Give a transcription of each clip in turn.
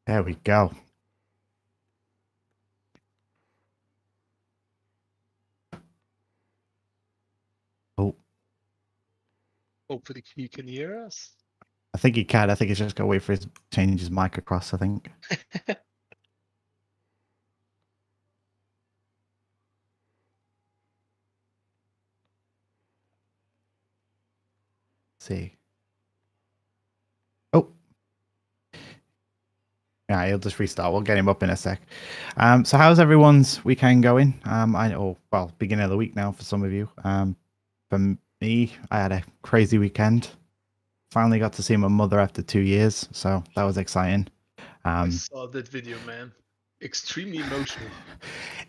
There we go. Oh, Hopefully he can hear us. I think he can. I think he's just got to wait for his change his mic across, I think. See. Oh. Yeah, he'll just restart. We'll get him up in a sec. So how's everyone's weekend going? I know, well, beginning of the week now for some of you. For me, I had a crazy weekend. Finally got to see my mother after 2 years, so that was exciting. I saw that video, man. Extremely emotional.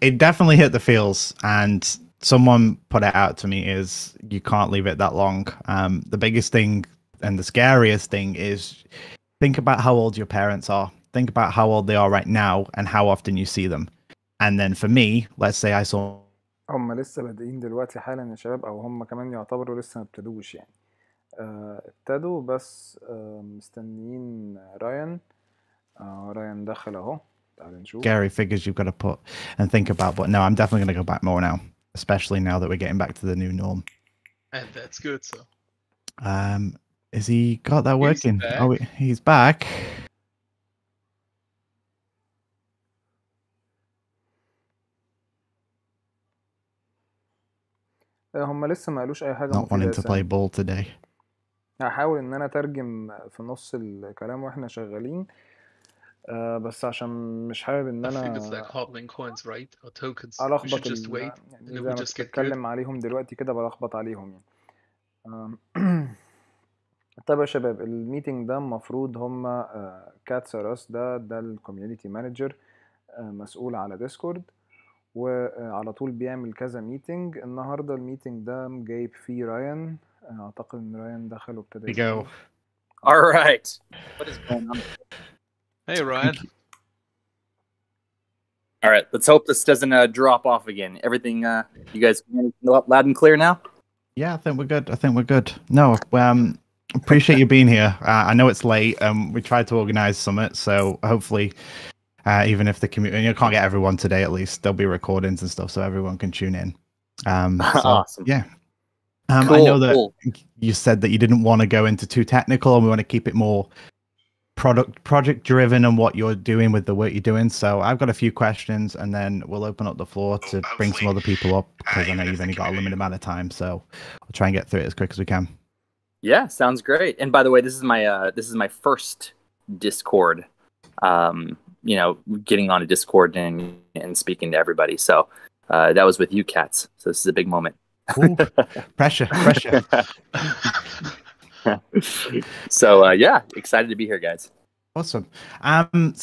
It definitely hit the feels, and someone put it out to me is you can't leave it that long. The biggest thing and the scariest thing is think about how old your parents are. Think about how old they are right now and how often you see them. And then for me, let's say I saw هم لسه بادئين دلوقتي حالا يا شباب، او هم كمان يعتبروا لسه ما ابتدوش يعني. ابتدوا بس مستنيين رايان. رايان دخل اهو، تعال نشوف. scary figures you've got to put and think about, but no, I'm definitely going to go back more now, especially now that we're getting back to the new norm. And that's good, so. Is he got that working? Back. Oh, he's back. هم لسه ما قالوش اي حاجه Not wanting to play ball today. هحاول ان انا اترجم في نص الكلام واحنا شغالين، بس عشان مش حابب ان انا الخبط يعني زي ما بتكلم عليهم دلوقتي كده بلخبط عليهم يعني. طيب يا شباب، الميتنج ده المفروض هم كاتسراس ده الكوميونتي مانجر مسؤول على ديسكورد، وعلى طول بيعمل كذا ميتنج. النهارده الميتنج ده جايب فيه رايان، اعتقد ان رايان دخل وابتدى go. All right. What is going on? Hey Ryan. All right, let's hope this doesn't drop off again. Everything you guys loud and clear now? Yeah, I think we're good. No, appreciate you being here. I know it's late. We tried to organize Summit, so hopefully even if the community, you can't get everyone today, at least there'll be recordings and stuff so everyone can tune in. Awesome. Yeah. Cool, I know that you said that you didn't want to go into too technical and we want to keep it more project driven and what you're doing with the work you're doing. So I've got a few questions and then we'll open up the floor to bring some other people up because I know you've only got a limited amount of time. So we'll try and get through it as quick as we can. Yeah, sounds great. And by the way, this is my first Discord, getting on a Discord and speaking to everybody. So that was with you cats. So this is a big moment. Ooh, pressure. So yeah, excited to be here, guys. Awesome.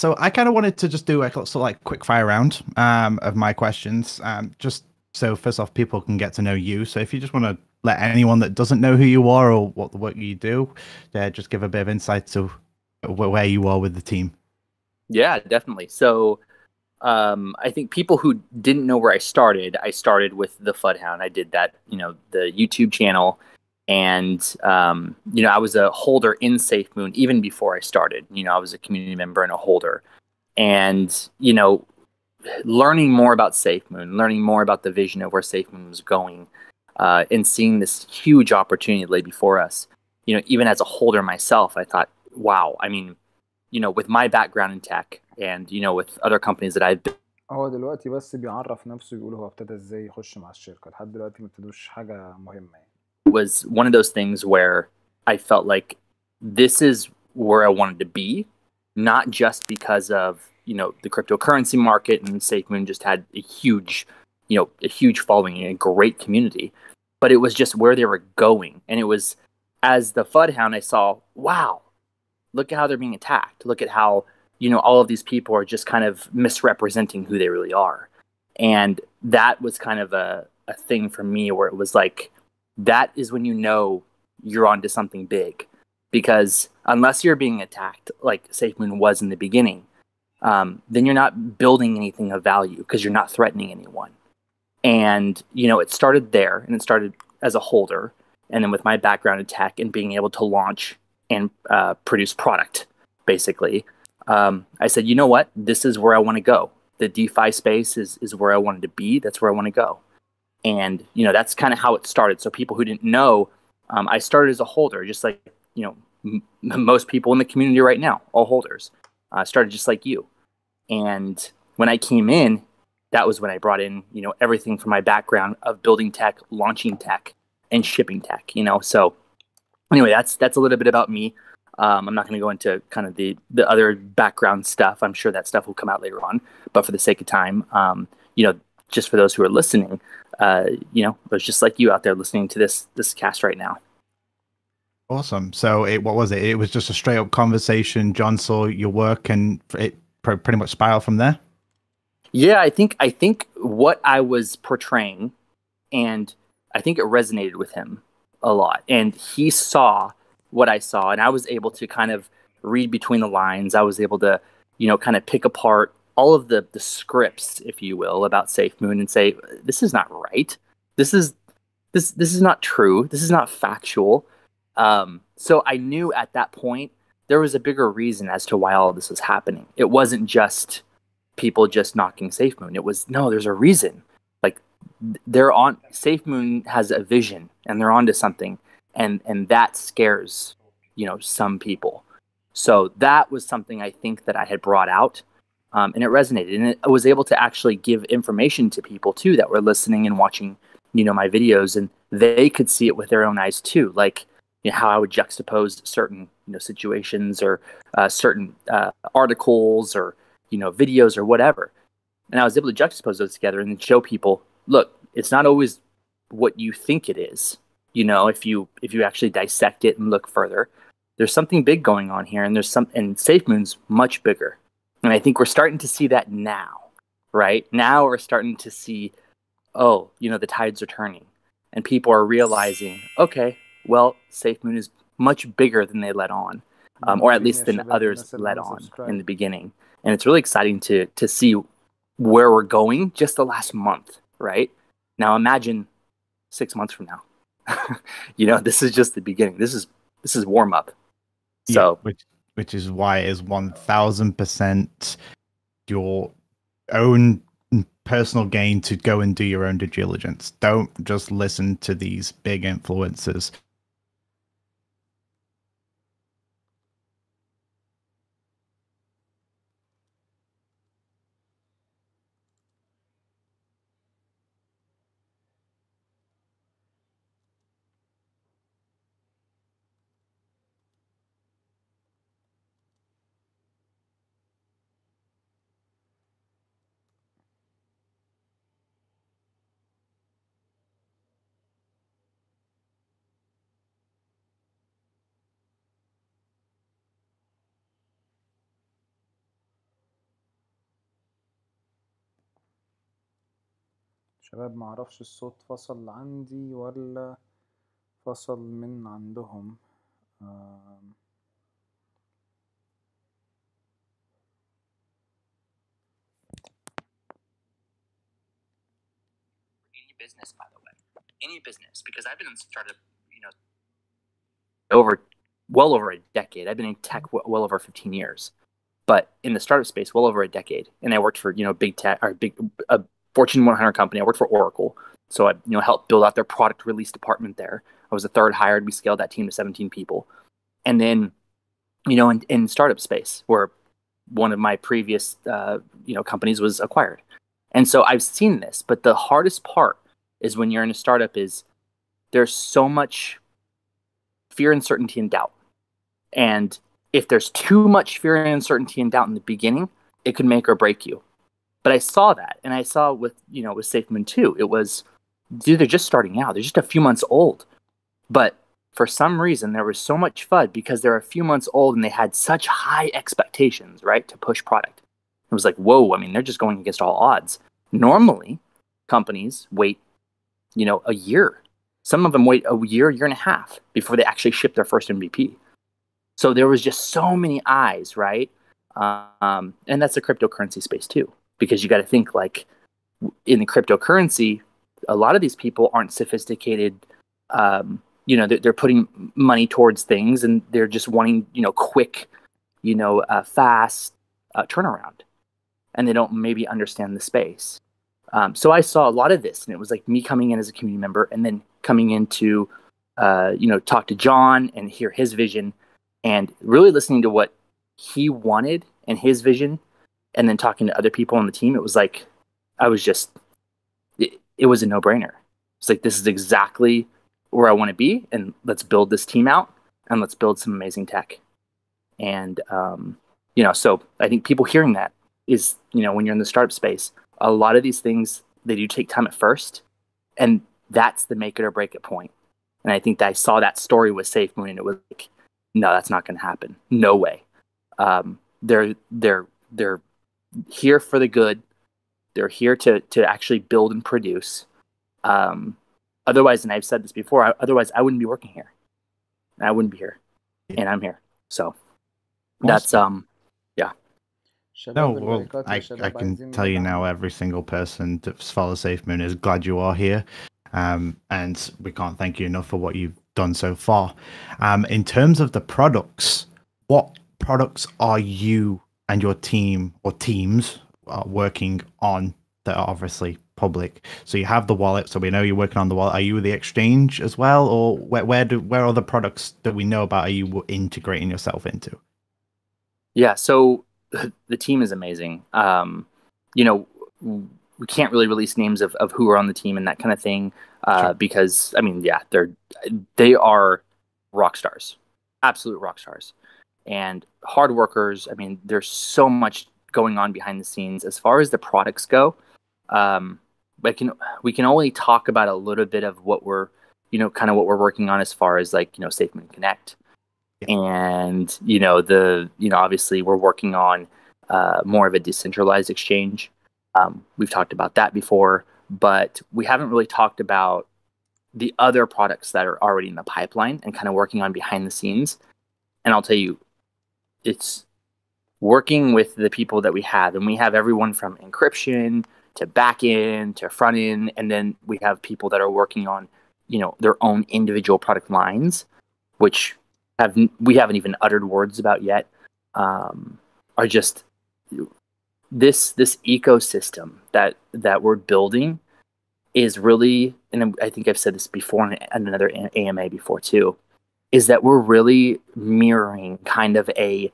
So I kind of wanted to just do a sort of like quick fire round of my questions. Just so first off, people can get to know you. So if you just want to let anyone that doesn't know who you are or what the work you do, just give a bit of insight to where you are with the team. Yeah, definitely. So I think people who didn't know where I started with the Fudhound. I did that, the YouTube channel. And, I was a holder in SafeMoon even before I started. I was a community member and a holder. And, learning more about SafeMoon, learning more about the vision of where SafeMoon was going, and seeing this huge opportunity lay before us. Even as a holder myself, I thought, wow, I mean, with my background in tech and, with other companies that I've been. هو دلوقتي بس بيعرف نفسه يقول هو ابتدى ازاي يخش مع الشركة. لحد دلوقتي ما ابتدوش حاجة مهمة يعني. Was one of those things where I felt like this is where I wanted to be, not just because of, the cryptocurrency market and SafeMoon just had a huge following and a great community, but it was just where they were going. And it was, as the Fudhound, I saw, wow, look at how they're being attacked. Look at how, all of these people are just kind of misrepresenting who they really are. And that was kind of a thing for me where it was like, that is when you're onto something big. Because unless you're being attacked like SafeMoon was in the beginning, then you're not building anything of value because you're not threatening anyone. And, it started there, and it started as a holder. And then with my background in tech and being able to launch and produce product, basically, I said, you know what? This is where I want to go. The DeFi space is where I wanted to be. That's where I want to go. And, you know, that's kind of how it started. So people who didn't know, I started as a holder, just like, you know, most people in the community right now, all holders. Started just like you. And when I came in, that was when I brought in, you know, everything from my background of building tech, launching tech, and shipping tech, you know. So anyway, that's a little bit about me. I'm not going to go into kind of the other background stuff. I'm sure that stuff will come out later on. But for the sake of time, you know, just for those who are listening, you know, it was just like you out there listening to this cast right now. Awesome. So what was it? It was just a straight up conversation. John saw your work and it pretty much spiraled from there. Yeah, I think what I was portraying, and I think it resonated with him a lot. And he saw what I saw, and I was able to kind of read between the lines. I was able to, you know, kind of pick apart all of the scripts, if you will, about SafeMoon and say, this is not right. This is not true. This is not factual. So I knew at that point there was a bigger reason as to why all of this was happening. It wasn't just people just knocking SafeMoon. It was, no, there's a reason. Like, SafeMoon has a vision and they're onto something, and that scares, you know, some people. So that was something I think that I had brought out, and it resonated, and I was able to actually give information to people too that were listening and watching, you know, my videos, and they could see it with their own eyes too. Like, you know, how I would juxtapose certain, you know, situations or certain articles or, you know, videos or whatever. And I was able to juxtapose those together and show people, look, it's not always what you think it is. You know, if you actually dissect it and look further, there's something big going on here, and and SafeMoon's much bigger. And I think we're starting to see that now, right? Now we're starting to see, oh, you know, the tides are turning, and people are realizing, okay, well, SafeMoon is much bigger than they let on, or at least than others let on in the beginning. And it's really exciting to see where we're going just the last month, right? Now imagine 6 months from now. You know, this is just the beginning. This is warm up. So, yeah, which is why it is 1000% your own personal gain to go and do your own due diligence. Don't just listen to these big influencers. شباب معرفش الصوت فصل عندي ولا فصل من عندهم. Any business, by the way, any business, because I've been in startup, you know, well over a decade. I've been in tech well over 15 years, but in the startup space, well over a decade. And I worked for, you know, big tech or a Fortune 100 company. I worked for Oracle. So I, you know, helped build out their product release department there. I was the third hired. We scaled that team to 17 people. And then, you know, in startup space, where one of my previous, you know, companies was acquired. And so I've seen this, but the hardest part is when you're in a startup is there's so much fear, uncertainty, and doubt. And if there's too much fear, uncertainty, and doubt in the beginning, it could make or break you. But I saw that, and I saw with, you know, with SafeMoon too. It was, dude, they're just starting out. They're just a few months old. But for some reason, there was so much FUD because they're a few months old and they had such high expectations, right, to push product. It was like, whoa, I mean, they're just going against all odds. Normally, companies wait, you know, a year. Some of them wait a year, year and a half before they actually ship their first MVP. So there was just so many eyes, right? And that's the cryptocurrency space too, because you got to think, like, in the cryptocurrency, a lot of these people aren't sophisticated. You know, they're putting money towards things, and they're just wanting, you know, quick, you know, fast, turnaround, and they don't maybe understand the space. So I saw a lot of this, and it was like me coming in as a community member, and then coming in to talk to John and hear his vision, and really listening to what he wanted and his vision, and then talking to other people on the team. It was like it was a no-brainer. It's like, this is exactly where I want to be, and let's build this team out, and let's build some amazing tech. And so I think people hearing that is, when you're in the startup space, a lot of these things, they do take time at first, and that's the make it or break it point. And I think that I saw that story with SafeMoon, and it was like, no, that's not going to happen. No way. They're here for the good. They're here to actually build and produce. Otherwise, and I've said this before, otherwise I wouldn't be working here. I wouldn't be here, and I'm here. So that's yeah. No, well, I can tell you now, every single person that follows SafeMoon is glad you are here. And we can't thank you enough for what you've done so far. In terms of the products, what products are you and your team or teams working on that are obviously public? So you have the wallet, so we know you're working on the wallet. Are you the exchange as well, or where are the products that we know about are you integrating yourself into? Yeah, so the team is amazing. We can't really release names of who are on the team and that kind of thing, sure. Because they are rock stars, absolute rock stars, and hard workers. I mean, there's so much going on behind the scenes. As far as the products go, we can only talk about a little bit of what we're working on as far as SafeMoon Connect, and obviously we're working on more of a decentralized exchange. We've talked about that before, but we haven't really talked about the other products that are already in the pipeline and kind of working on behind the scenes. And I'll tell you, it's working with the people that we have, and we have everyone from encryption to back end to front end, and then we have people that are working on their own individual product lines, which we haven't even uttered words about yet. Are just this ecosystem that we're building is really, and I think I've said this before in another AMA before too, is that we're really mirroring kind of a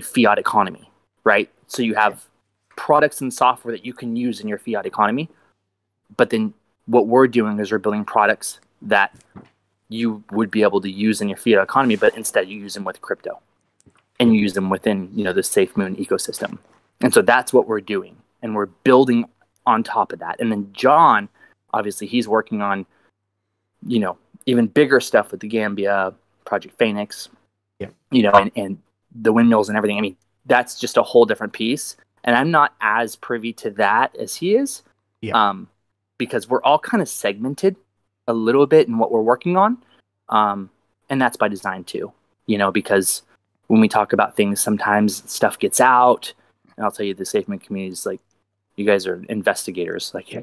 fiat economy, right? So you have products and software that you can use in your fiat economy, but then what we're doing is we're building products that you would be able to use in your fiat economy, but instead you use them with crypto, and you use them within the SafeMoon ecosystem. And so that's what we're doing, and we're building on top of that. And then John, obviously, he's working on even bigger stuff with the Gambia, Project Phoenix, and the windmills and everything. I mean, that's just a whole different piece, and I'm not as privy to that as he is, because we're all kind of segmented a little bit in what we're working on, and that's by design too, because when we talk about things, sometimes stuff gets out, and I'll tell you, the SafeMoon community is like, you guys are investigators. Like,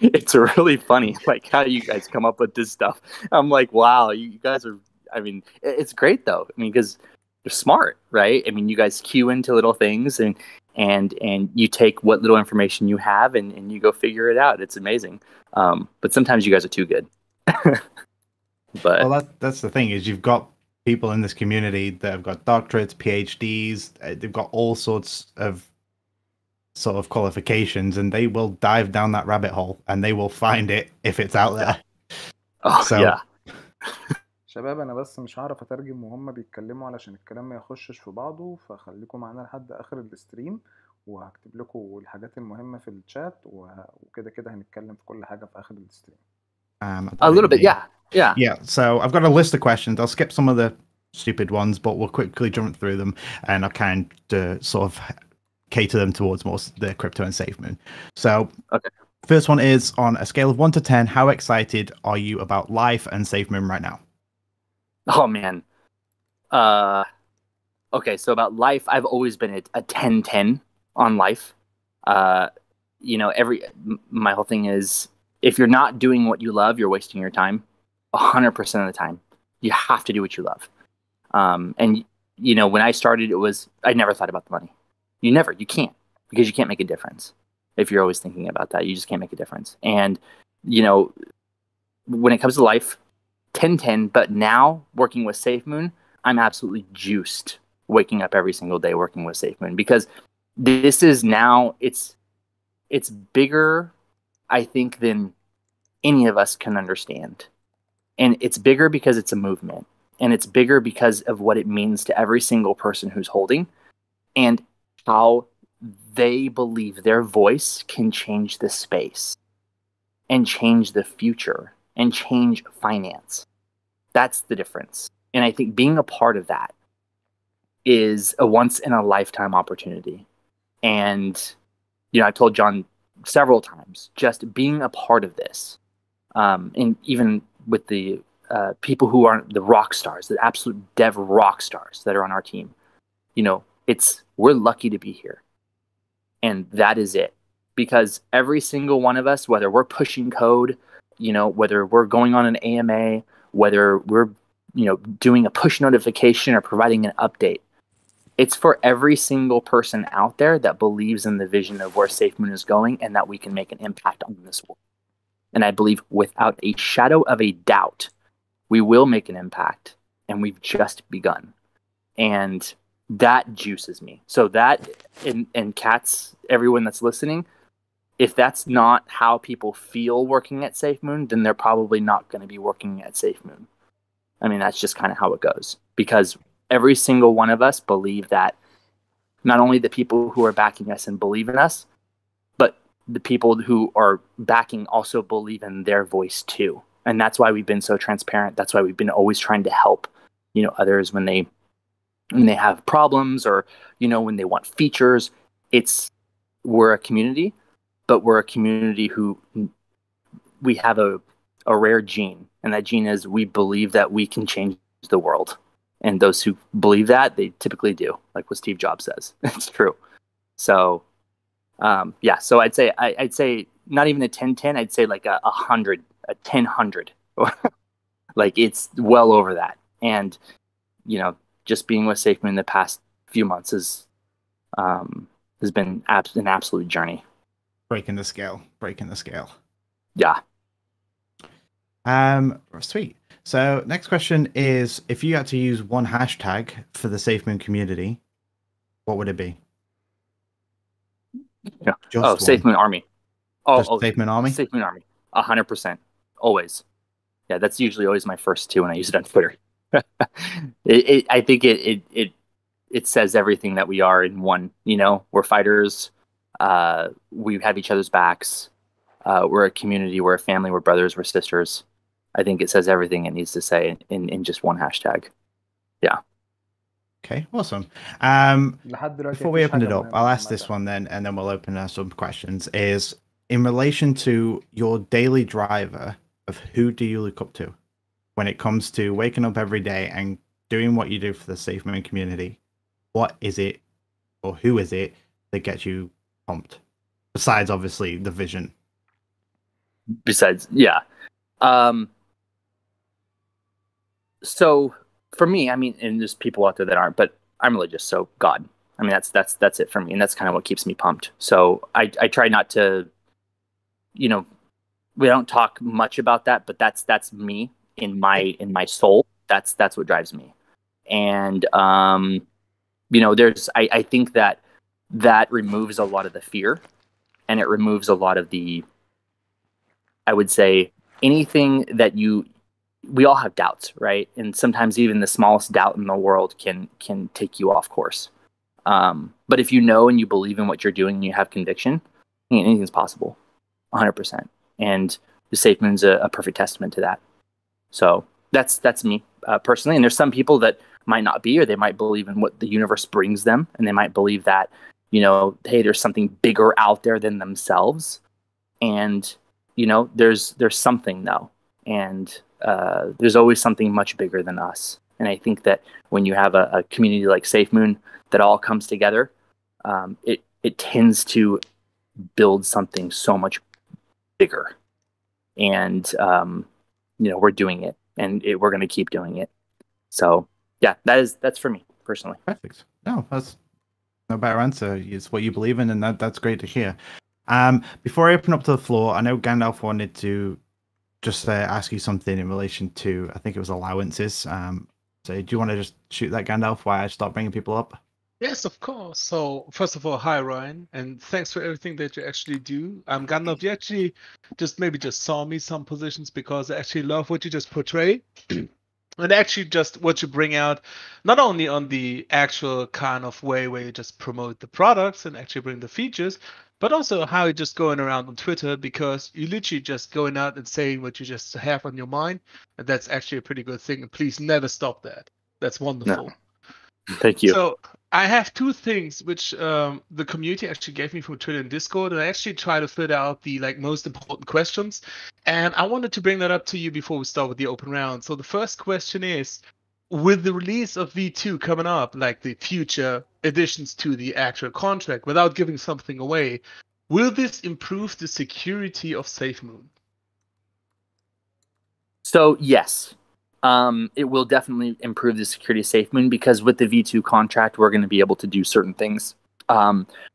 it's really funny, like, how you guys come up with this stuff. I'm like, wow, you guys are, I mean, it's great though. I mean, because you're smart, right? I mean, you guys cue into little things, and you take what little information you have, and you go figure it out. It's amazing. But sometimes you guys are too good. But well, that's the thing, is you've got people in this community that have got doctorates, PhDs, they've got all sorts of sort of qualifications, and they will dive down that rabbit hole, and they will find it if it's out there. Oh, so, yeah. شباب انا بس مش هعرف اترجم وهم بيتكلموا علشان الكلام ما يخشش في بعضه، فخليكم معانا لحد اخر الستريم، وهكتب لكم الحاجات المهمة في الشات، وكده كده هنتكلم في كل حاجة في اخر الستريم. A little bit, yeah. So I've got a list of questions. I'll skip some of the stupid ones, but we'll quickly jump through them, and I'll kind of sort of cater them towards more the crypto and SafeMoon. So first one is, on a scale of 1 to 10, how excited are you about life and SafeMoon right now? Oh man. Okay, so about life, I've always been a 10-10 on life. My whole thing is, if you're not doing what you love, you're wasting your time 100% of the time. You have to do what you love. And you know, when I started, I never thought about the money. You can't, because you can't make a difference. If you're always thinking about that, you just can't make a difference. And, you know, when it comes to life, 10/10, but now working with SafeMoon, I'm absolutely juiced waking up every single day working with SafeMoon, because this is now, it's bigger, I think, than any of us can understand. And it's bigger because it's a movement, and it's bigger because of what it means to every single person who's holding, and how they believe their voice can change the space and change the future and change finance. That's the difference. And I think being a part of that is a once in a lifetime opportunity. And, you know, I told John several times, just being a part of this, and even with the people who aren't the rock stars, the absolute dev rock stars that are on our team, you know, we're lucky to be here. And that is it. Because every single one of us, whether we're pushing code, you know, whether we're going on an AMA, whether we're, you know, doing a push notification or providing an update, it's for every single person out there that believes in the vision of where SafeMoon is going and that we can make an impact on this world. And I believe without a shadow of a doubt, we will make an impact, and we've just begun. And that juices me. So that, and cats, everyone that's listening, if that's not how people feel working at SafeMoon, then they're probably not going to be working at SafeMoon. I mean, that's just kind of how it goes, because every single one of us believe that not only the people who are backing us and believe in us, but the people who are backing also believe in their voice too. And that's why we've been so transparent. That's why we've been always trying to help, you know, others when they have problems, or, you know, when they want features. We're a community, but we're a community who, we have a rare gene, and that gene is we believe that we can change the world. And those who believe that, they typically do, like what Steve Jobs says. It's true. So, yeah. So I'd say not even a 10/10. I'd say like a 100, a 10/100. Like, it's well over that. And, you know, just being with SafeMoon in the past few months has been an absolute journey. Breaking the scale. Yeah. Sweet. So next question is, if you had to use one hashtag for the SafeMoon community, what would it be? Yeah. SafeMoon Army. SafeMoon Army? SafeMoon Army. 100%. Always. Yeah, that's usually always my first two when I use it on Twitter. I think it says everything that we are in one. You know, we're fighters. We have each other's backs. We're a community. We're a family. We're brothers. We're sisters. I think it says everything it needs to say in just one hashtag. Yeah. Okay, awesome. Before we open it up, I'll ask this one then, and then we'll open up some questions. Is in relation to your daily driver of who do you look up to when it comes to waking up every day and doing what you do for the SafeMoon community? What is it, or who is it that gets you pumped? Besides, obviously, the vision. Yeah. So for me, I mean, and there's people out there that aren't, but I'm religious, so God. I mean, that's it for me, and that's kind of what keeps me pumped. So I try not to, you know, we don't talk much about that, but that's me in my soul. That's what drives me. And you know, I think that removes a lot of the fear, and it removes a lot of the, I would say, anything that we all have doubts, right? And sometimes even the smallest doubt in the world can take you off course. But if you know and you believe in what you're doing and you have conviction, anything's possible, 100%. And the SafeMoon's a perfect testament to that. So that's me personally. And there's some people that might not be, or they might believe in what the universe brings them, and they might believe that, you know, hey, there's something bigger out there than themselves, and, you know, there's something though, and there's always something much bigger than us. And I think that when you have a community like SafeMoon that all comes together, it tends to build something so much bigger. And you know, we're doing it, and we're going to keep doing it. So yeah, that's for me. personally. Perfect. No, that's no better answer. It's what you believe in, and that's great to hear. Before I open up to the floor, I know Gandalf wanted to just ask you something in relation to, I think it was allowances. So do you want to just shoot that, Gandalf, while I start bringing people up? Yes, of course. So first of all, hi Ryan, and thanks for everything that you actually do. Gandalf, you actually just saw me some positions because I actually love what you just portray. And actually just what you bring out, not only on the actual kind of way where you just promote the products and actually bring the features, but also how you're just going around on Twitter, because you literally just going out and saying what you just have on your mind. And that's actually a pretty good thing. And please never stop that. That's wonderful. No. Thank you. So I have two things which the community actually gave me from Twitter and Discord, and I actually try to fit out the most important questions. And I wanted to bring that up to you before we start with the open round. So the first question is, with the release of V2 coming up, like the future additions to the actual contract, without giving something away, will this improve the security of SafeMoon? So yes. It will definitely improve the security of SafeMoon, because with the V2 contract, we're going to be able to do certain things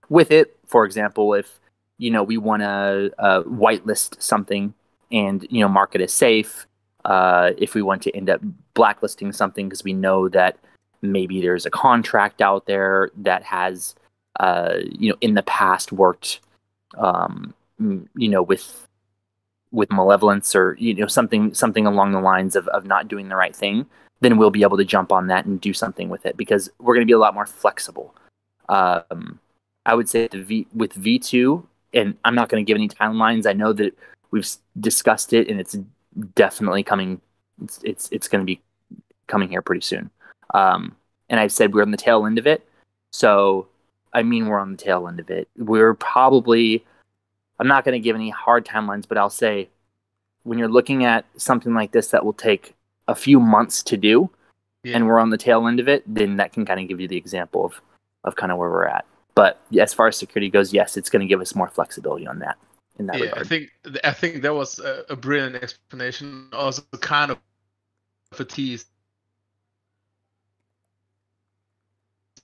with it. For example, if we want to whitelist something and mark it as safe, if we want to end up blacklisting something because we know that maybe there's a contract out there that has in the past worked with malevolence or something along the lines of not doing the right thing, then we'll be able to jump on that and do something with it, because we're going to be a lot more flexible. I would say with V2, and I'm not going to give any timelines. I know that we've discussed it, and it's definitely coming. It's going to be coming here pretty soon. And I've said we're on the tail end of it. So I mean, we're on the tail end of it. We're probably. I'm not going to give any hard timelines, but I'll say when you're looking at something like this that will take a few months to do, and we're on the tail end of it, then that can kind of give you the example of kind of where we're at. But as far as security goes, yes, it's going to give us more flexibility on that. In that regard. I think that was a brilliant explanation. Also, kind of a tease.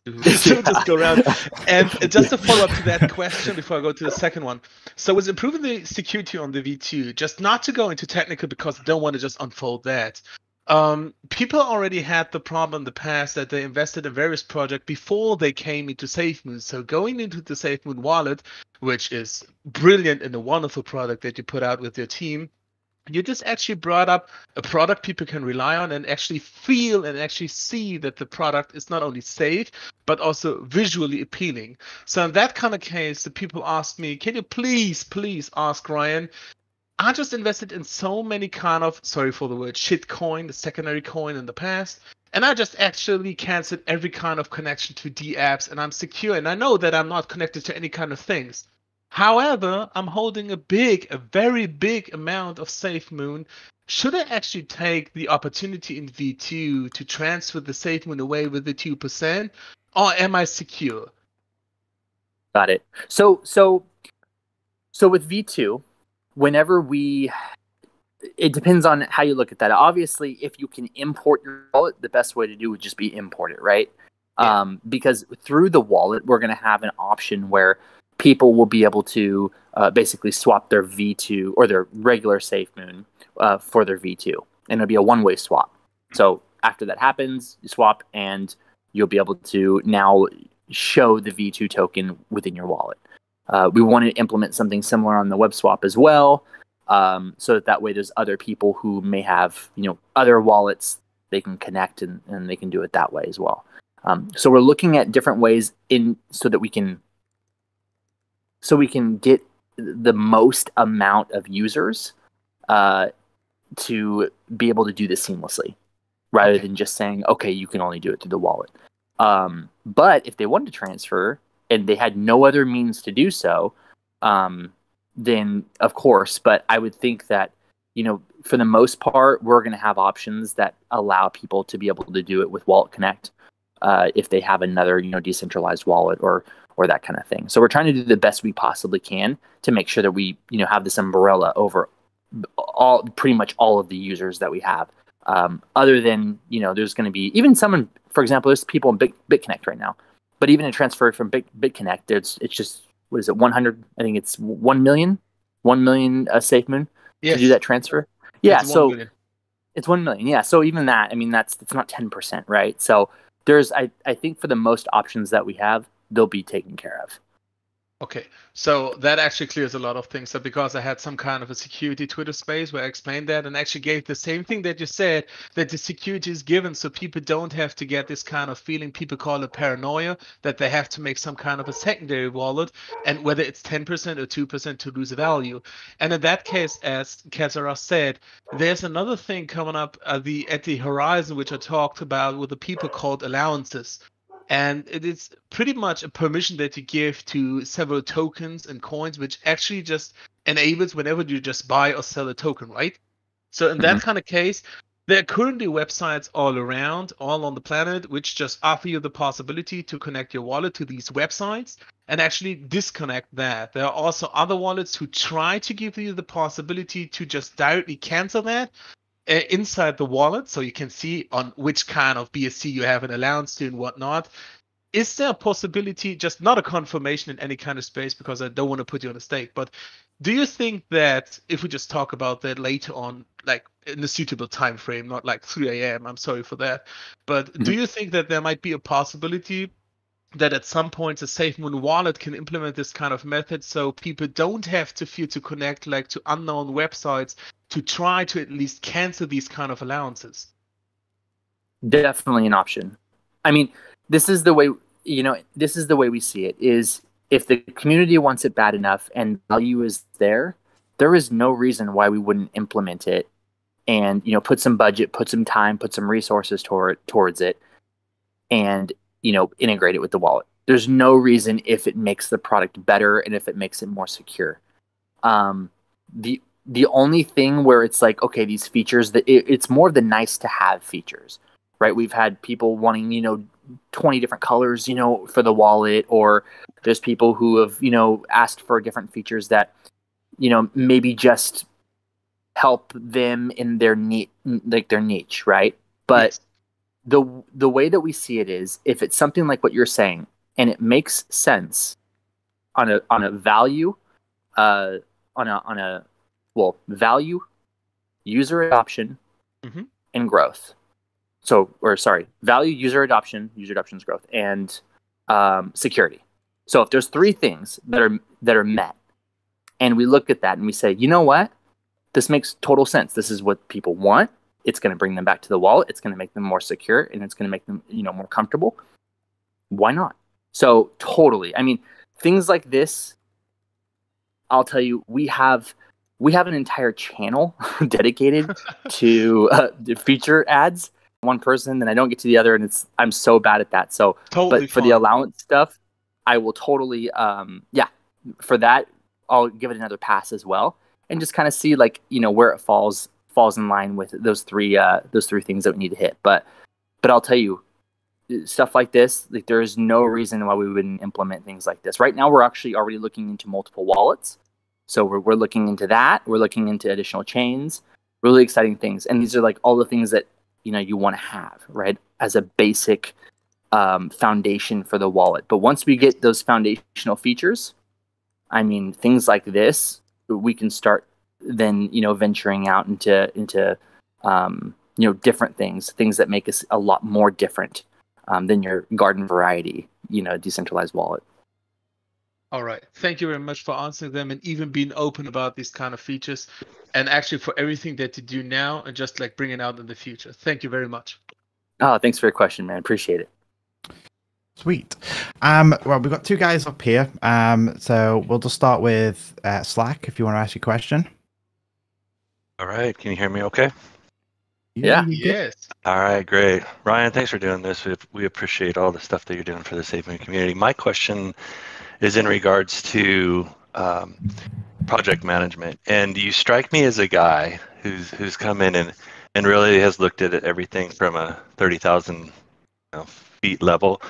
Just go around. And just to follow up to that question before I go to the second one. So it's improving the security on the V2, just not to go into technical because I don't want to just unfold that. People already had the problem in the past that they invested in various projects before they came into SafeMoon. So going into the SafeMoon Wallet, which is brilliant and a wonderful product that you put out with your team, you just actually brought up a product people can rely on and actually feel and actually see that the product is not only safe, but also visually appealing. So in that kind of case, the people asked me, can you please ask Ryan, I just invested in so many kind of, sorry for the word, shit coin, the secondary coin in the past. And I just actually canceled every kind of connection to D apps, and I'm secure. And I know that I'm not connected to any kind of things. However, I'm holding a very big amount of SafeMoon. Should I actually take the opportunity in V2 to transfer the SafeMoon away with the 2%, or am I secure? Got it. So with V2, whenever it depends on how you look at that. Obviously, if you can import your wallet, the best way to do would just be import it, right? Yeah. Because through the wallet, we're going to have an option where people will be able to basically swap their V2 or their regular SafeMoon for their V2. And it'll be a one-way swap. So after that happens, you swap and you'll be able to now show the V2 token within your wallet. We want to implement something similar on the web swap as well. So that way there's other people who may have, other wallets they can connect and they can do it that way as well. So we're looking at different ways so that we can get the most amount of users to be able to do this seamlessly, rather than just saying, okay, you can only do it through the wallet. But if they wanted to transfer and they had no other means to do so, then of course. But I would think that, for the most part, we're going to have options that allow people to be able to do it with Wallet Connect if they have another, decentralized wallet or that kind of thing. So we're trying to do the best we possibly can to make sure that we, have this umbrella over pretty much all of the users that we have. Other than, there's going to be even someone for example, there's people in BitConnect right now, but even a transfer from BitConnect, it's just, what is it, 100? I think it's 1 million SafeMoon to do that transfer. Yeah, so it's 1 million. Yeah, so even that, I mean, it's not 10%, right? So there's, I think for the most options that we have, they'll be taken care of. Okay, so that actually clears a lot of things. So because I had some kind of a security Twitter space where I explained that and actually gave the same thing that you said, that the security is given so people don't have to get this kind of feeling, people call it paranoia, that they have to make some kind of a secondary wallet, and whether it's 10% or 2% to lose value. And in that case, as Kazara said, there's another thing coming up at the horizon, which I talked about with the people called allowances. And it is pretty much a permission that you give to several tokens and coins, which actually just enables whenever you just buy or sell a token, right? So in that kind of case, there are currently websites all around, all on the planet, which just offer you the possibility to connect your wallet to these websites and actually disconnect that. There are also other wallets who try to give you the possibility to just directly cancel that inside the wallet, so you can see on which kind of BSC you have an allowance to and whatnot. Is there a possibility, just not a confirmation in any kind of space, because I don't want to put you on a stake, but do you think that if we just talk about that later on, like in a suitable time frame, not like 3 a.m., I'm sorry for that, but do you think that there might be a possibility that at some point a SafeMoon wallet can implement this kind of method so people don't have to fear to connect like to unknown websites to try to at least cancel these kind of allowances? Definitely an option. I mean, this is the way we see it, is if the community wants it bad enough and value is there is no reason why we wouldn't implement it and, put some budget, put some time, put some resources towards it, and integrate it with the wallet. There's no reason if it makes the product better and if it makes it more secure. The only thing where it's like, okay, these features, that it's more of the nice to have features, right? We've had people wanting, 20 different colors, for the wallet, or there's people who have, asked for different features that, maybe just help them in their niche, right? But yes. The way that we see it is, if it's something like what you're saying and it makes sense on a value, value, user adoption, and growth. Value, user adoption's growth, and security. So if there's three things that are met, and we look at that and we say, you know what, this makes total sense. This is what people want. It's going to bring them back to the wallet. It's going to make them more secure, and it's going to make them, more comfortable. Why not? So totally. I mean, things like this, I'll tell you, we have an entire channel dedicated to feature ads. One person, then I don't get to the other, and I'm so bad at that. So, totally. But for the allowance stuff, I will totally, for that, I'll give it another pass as well, and just kind of see where it falls in line with those three things that we need to hit. But I'll tell you, stuff like this, there is no reason why we wouldn't implement things like this. Right now, we're actually already looking into multiple wallets. So we're looking into that. We're looking into additional chains, really exciting things. And these are all the things that, you want to have, right, as a basic foundation for the wallet. But once we get those foundational features, I mean, things like this, we can start then, venturing out into different things that make us a lot more different than your garden variety, decentralized wallet. All right. Thank you very much for answering them and even being open about these kind of features, and actually for everything that you do now and just bringing out in the future. Thank you very much. Oh, thanks for your question, man. Appreciate it. Sweet. Well, we've got two guys up here. So we'll just start with Slack if you want to ask your question. All right. Can you hear me okay? Yeah. Yes. All right, great. Ryan, thanks for doing this. We appreciate all the stuff that you're doing for the SafeMoon community. My question is in regards to project management, and you strike me as a guy who's come in and really has looked at everything from a 30,000 feet level.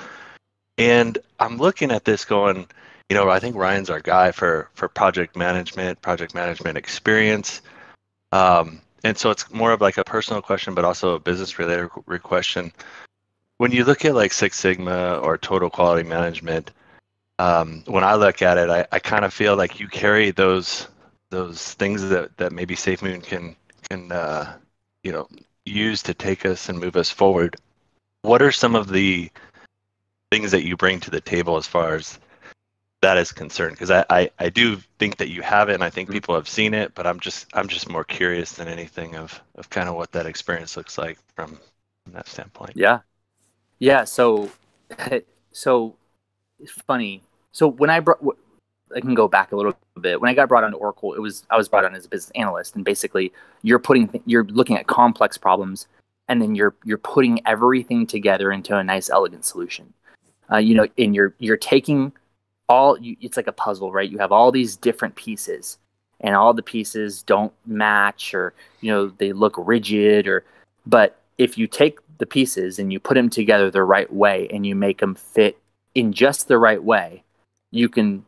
And I'm looking at this going, I think Ryan's our guy for project management experience. And so it's more of a personal question, but also a business related question. when you look at like Six Sigma or total quality management, when I look at it, I kind of feel like you carry those things that maybe SafeMoon can use to take us and move us forward. What are some of the things that you bring to the table as far as that is concerned? Because I do think that you have it, and I think people have seen it, but I'm just more curious than anything of kind of what that experience looks like from that standpoint. Yeah. So it's funny. So when I can go back a little bit. When I got brought on to Oracle, I was brought on as a business analyst, and basically you're looking at complex problems, and then you're putting everything together into a nice, elegant solution. And you're taking it's like a puzzle, right? You have all these different pieces, and all the pieces don't match, or they look rigid, but if you take the pieces and you put them together the right way, and you make them fit in just the right way, you can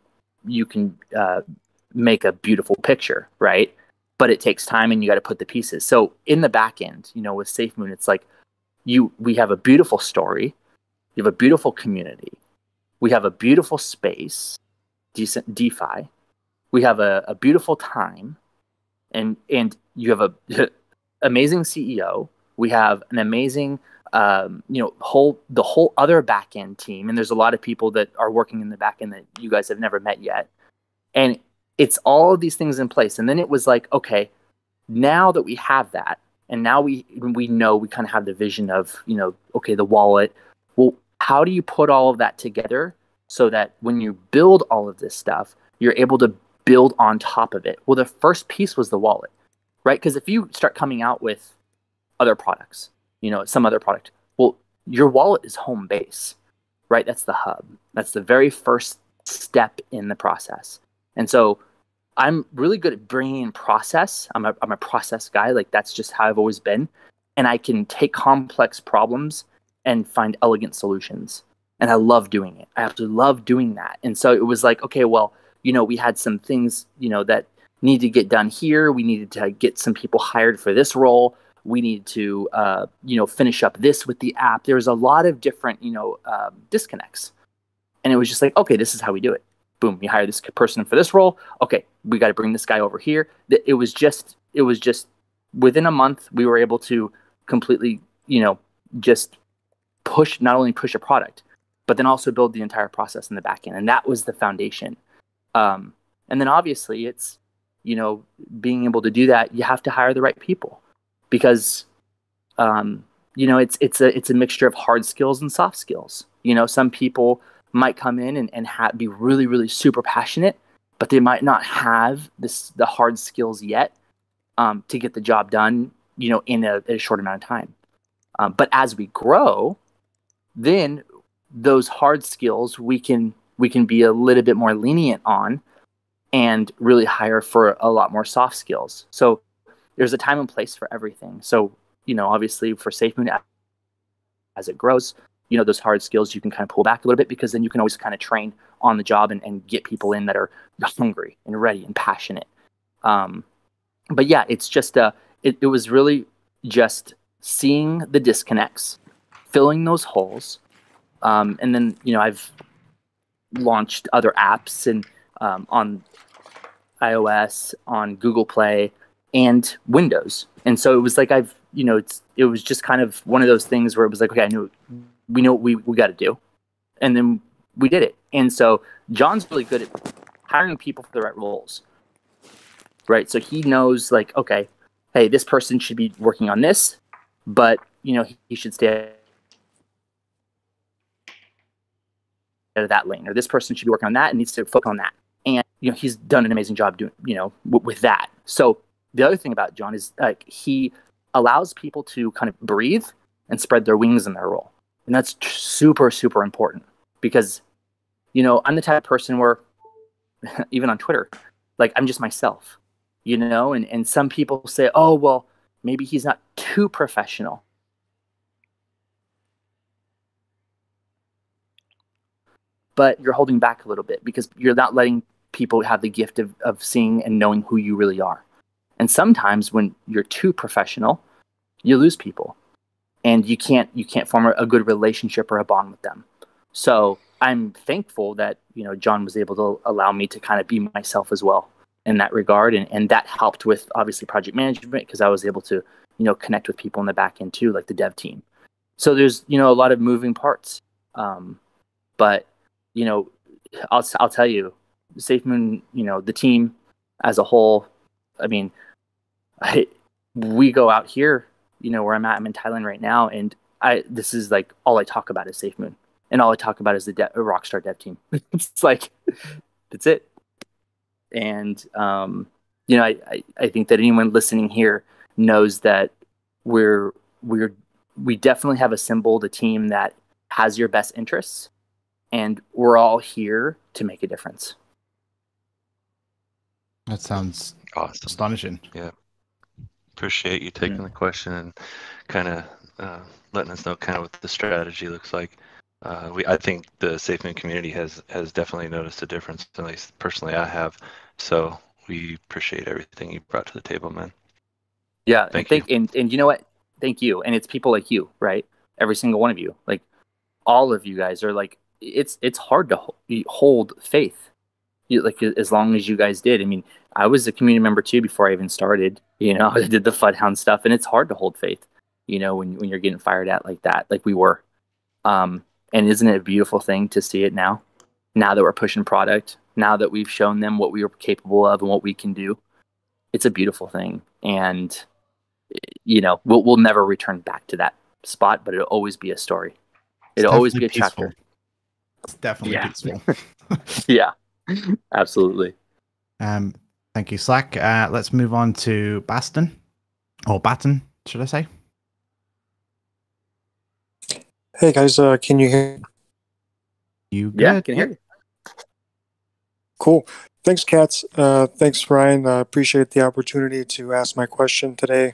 make a beautiful picture, right? But it takes time, and you got to put the pieces. So in the back end, with SafeMoon, it's like we have a beautiful story, you have a beautiful community, we have a beautiful space, decent DeFi, we have a beautiful time, and you have a amazing CEO. We have an amazing the whole other back end team, and there's a lot of people that are working in the back end that you guys have never met yet, and it's all of these things in place. And then it was like, okay, now that we have that, and now we know, we kind of have the vision of okay, the wallet. Well, how do you put all of that together so that when you build all of this stuff, you're able to build on top of it? Well, the first piece was the wallet, right? Because if you start coming out with other products, some other product, well, your wallet is home base, right? That's the hub. That's the very first step in the process. And so I'm really good at bringing in process. I'm a process guy. Like, that's just how I've always been. And I can take complex problems and find elegant solutions. And I love doing it. I absolutely love doing that. And so it was like, okay, well, we had some things, that needed to get done here. We needed to get some people hired for this role. We need to, finish up this with the app. There was a lot of different, disconnects. And it was just like, okay, this is how we do it. Boom, you hire this person for this role. Okay, we got to bring this guy over here. It was just within a month, we were able to completely, just not only push a product, but then also build the entire process in the back end. And that was the foundation. And then obviously it's, being able to do that, you have to hire the right people. Because, it's a mixture of hard skills and soft skills. Some people might come in and be really, really super passionate, but they might not have the hard skills yet to get the job done, in a short amount of time. But as we grow, then those hard skills we can be a little bit more lenient on, and really hire for a lot more soft skills. So there's a time and place for everything. So, obviously for SafeMoon, as it grows, those hard skills you can kind of pull back a little bit, because then you can always kind of train on the job and get people in that are hungry and ready and passionate. But yeah, it's just it was really just seeing the disconnects, filling those holes. And then, I've launched other apps and on iOS, on Google Play, and Windows. And so it was like it was just kind of one of those things where it was like, okay, we know what we got to do. And then we did it. And so John's really good at hiring people for the right roles, right? So he knows, like, okay, hey, this person should be working on this, but, he should stay out of that lane, or this person should be working on that and needs to focus on that. And, he's done an amazing job doing, with that. So the other thing about John is, like, he allows people to kind of breathe and spread their wings in their role. And that's super, super important, because, I'm the type of person where, even on Twitter, like, I'm just myself, and some people say, oh, well, maybe he's not too professional. But you're holding back a little bit, because you're not letting people have the gift of seeing and knowing who you really are. And sometimes when you're too professional, you lose people. and you can't form a good relationship or a bond with them. So I'm thankful that, you know, John was able to allow me to kind of be myself as well in that regard. And that helped with obviously project management, because I was able to, you know, connect with people in the back end too, like the dev team. So there's, you know, a lot of moving parts. But, you know, I'll tell you, SafeMoon, you know, the team as a whole, I mean, we go out here, you know, where I'm in Thailand right now, and this is like all I talk about is SafeMoon, and all I talk about is the Rockstar dev team. It's like, that's it. And you know, I think that anyone listening here knows that we definitely have assembled a team that has your best interests, and we're all here to make a difference. That sounds awesome. Astonishing. Yeah. Appreciate you taking the question and kind of letting us know kind of what the strategy looks like. I think the SafeMoon community has definitely noticed a difference. At least personally, I have. So we appreciate everything you brought to the table, man. Yeah, Thank you. And you know what? Thank you. And it's people like you, right? Every single one of you, like all of you guys are like, it's hard to hold faith. Like as long as you guys did. I mean, I was a community member too before I even started. You know, I did the FUD stuff, and it's hard to hold faith. You know, when you're getting fired at like that, like we were. And isn't it a beautiful thing to see it now? Now that we're pushing product, now that we've shown them what we are capable of and what we can do, it's a beautiful thing. And you know, we'll never return back to that spot, but it'll always be a story. It'll always be a chapter. It's definitely peaceful. Yeah, absolutely. Thank you, Slack. Let's move on to Batten, should I say? Hey guys, can you hear? You good? Yeah, I can hear you. Cool. Thanks, Katz. Thanks, Ryan. I appreciate the opportunity to ask my question today.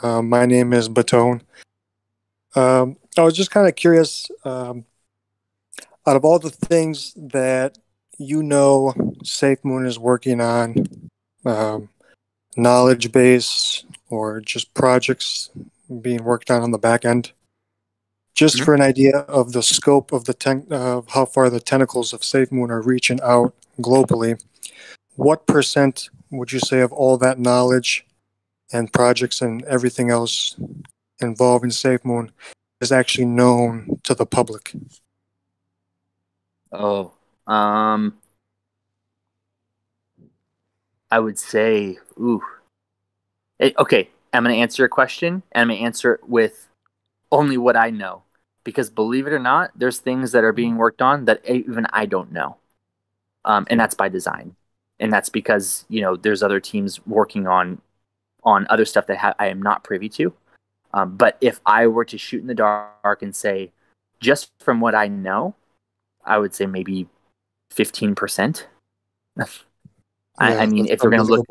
My name is Batone. I was just kind of curious, out of all the things that you know SafeMoon is working on, knowledge base or just projects being worked on the back end, just for an idea of the scope of how far the tentacles of SafeMoon are reaching out globally, what % would you say of all that knowledge and projects and everything else involving SafeMoon is actually known to the public? Oh, I would say, okay, I'm going to answer your question, and I'm going to answer it with only what I know. Because believe it or not, there's things that are being worked on that even I don't know. And that's by design. And that's because, you know, there's other teams working on other stuff that I am not privy to. But if I were to shoot in the dark and say, just from what I know, I would say maybe 15%. I mean, if you're going to look,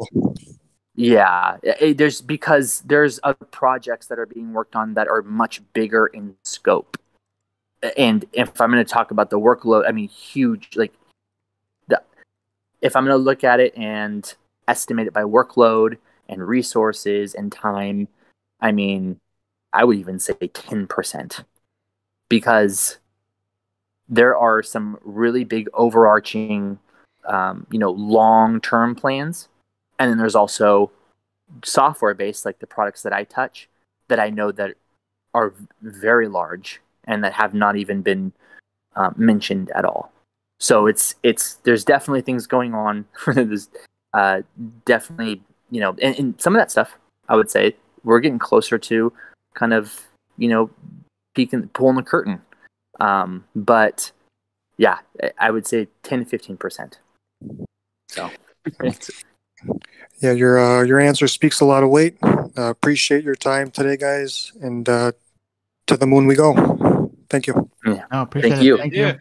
yeah, there's other projects that are being worked on that are much bigger in scope. And if I'm going to talk about the workload, I mean, huge, like, if I'm going to look at it and estimate it by workload and resources and time, I mean, I would even say 10%, because there are some really big overarching, you know, long-term plans. And then there's also software-based, like the products that I touch, that I know that are very large and that have not even been mentioned at all. So there's definitely things going on. There's definitely, you know, and some of that stuff, I would say, we're getting closer to kind of, you know, pulling the curtain. But yeah, I would say 10 to 15%. So yeah, your answer speaks a lot of weight. Appreciate your time today, guys, and to the moon we go. Thank you. Yeah, appreciate Thank you. Thank you.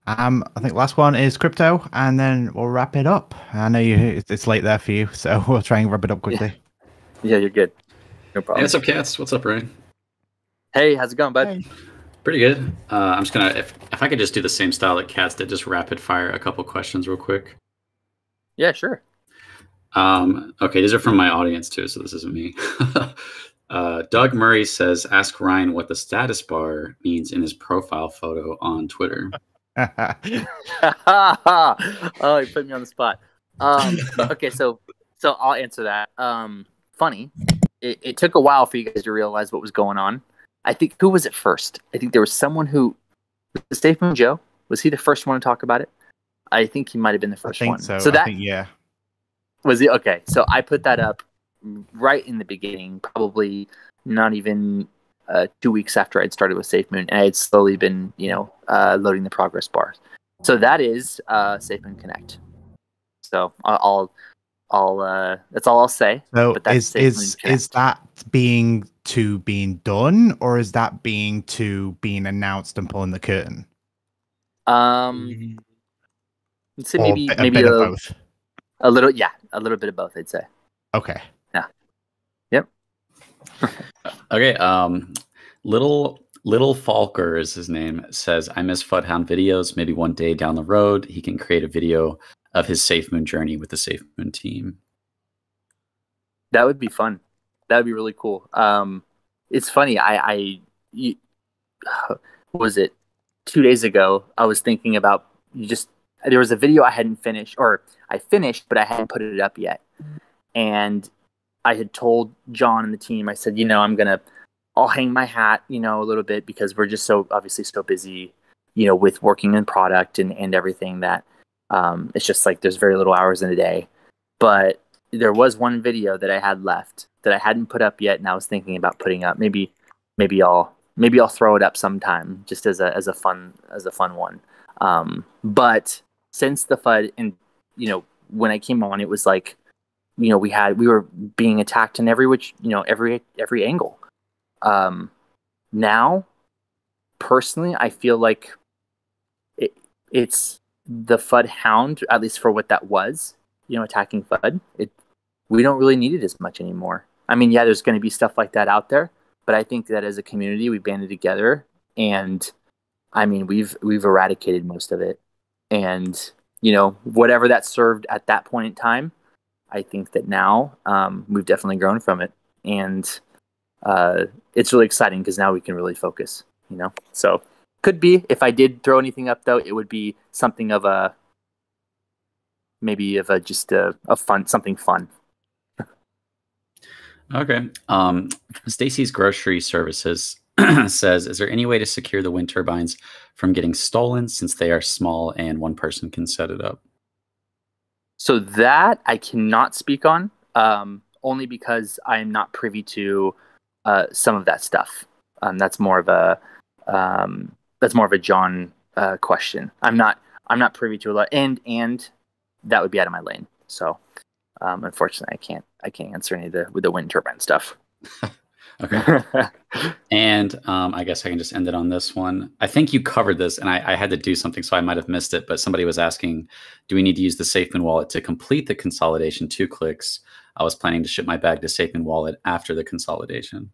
I think last one is crypto, and then we'll wrap it up. I know it's late there for you, so we'll try and wrap it up quickly. Yeah, you're good. No problem. Hey, what's up, Cats? What's up, Ryan? Hey, how's it going, bud? Hey. Pretty good. I'm just gonna, if I could just do the same style that Cats did, just rapid fire a couple questions real quick. Yeah, sure. Okay, these are from my audience too, so this isn't me. Doug Murray says, ask Ryan what the status bar means in his profile photo on Twitter. Oh, you put me on the spot. Okay, so I'll answer that. Funny. It took a while for you guys to realize what was going on. I think, who was it first? I think there was someone who, was SafeMoon Joe? Was he the first one to talk about it? I think he might have been the first one. So that, I think, yeah. Was he? Okay, so I put that up right in the beginning, probably not even 2 weeks after I'd started with SafeMoon, and I had slowly been, loading the progress bars. So that is SafeMoon Connect. So I'll that's all I'll say. So but that's is that being done, or is that being announced and pulling the curtain? Let's say maybe bit of both. A little bit of both, I'd say. Okay. Yeah. Yep. Okay. Little Falker is his name. Says, I miss Fudhound videos. Maybe one day down the road he can create a video of his SafeMoon journey with the SafeMoon team. That would be fun. That would be really cool. It's funny. Was it 2 days ago? I was thinking about there was a video I hadn't finished, or I finished, but I hadn't put it up yet. And I had told John and the team, I said, I'll hang my hat, a little bit, because we're just so busy, with working in product and everything that it's just like there's very little hours in a day. But there was one video that I had left that I hadn't put up yet, and I was thinking about putting up. Maybe I'll throw it up sometime, just as a fun one. But since the FUD, and when I came on, it was like, we were being attacked in every angle. Now, personally, I feel like it's the FUD hound, at least for what that was, attacking FUD. We don't really need it as much anymore. I mean, yeah, there's going to be stuff like that out there, but I think that as a community, we banded together, and I mean, we've eradicated most of it. And whatever that served at that point in time, I think that now we've definitely grown from it, and it's really exciting because now we can really focus. So could be, if I did throw anything up though, it would be something of a something fun. Okay. Stacy's Grocery Services says, is there any way to secure the wind turbines from getting stolen, since they are small and one person can set it up? So that I cannot speak on, only because I am not privy to some of that stuff. That's more of a John question. I'm not privy to a lot, and that would be out of my lane. So unfortunately, I can't answer any of the wind turbine stuff. Okay. And I guess I can just end it on this one. I think you covered this, and I had to do something, so I might have missed it, but somebody was asking, do we need to use the SafeMoon Wallet to complete the consolidation 2 clicks? I was planning to ship my bag to SafeMoon Wallet after the consolidation.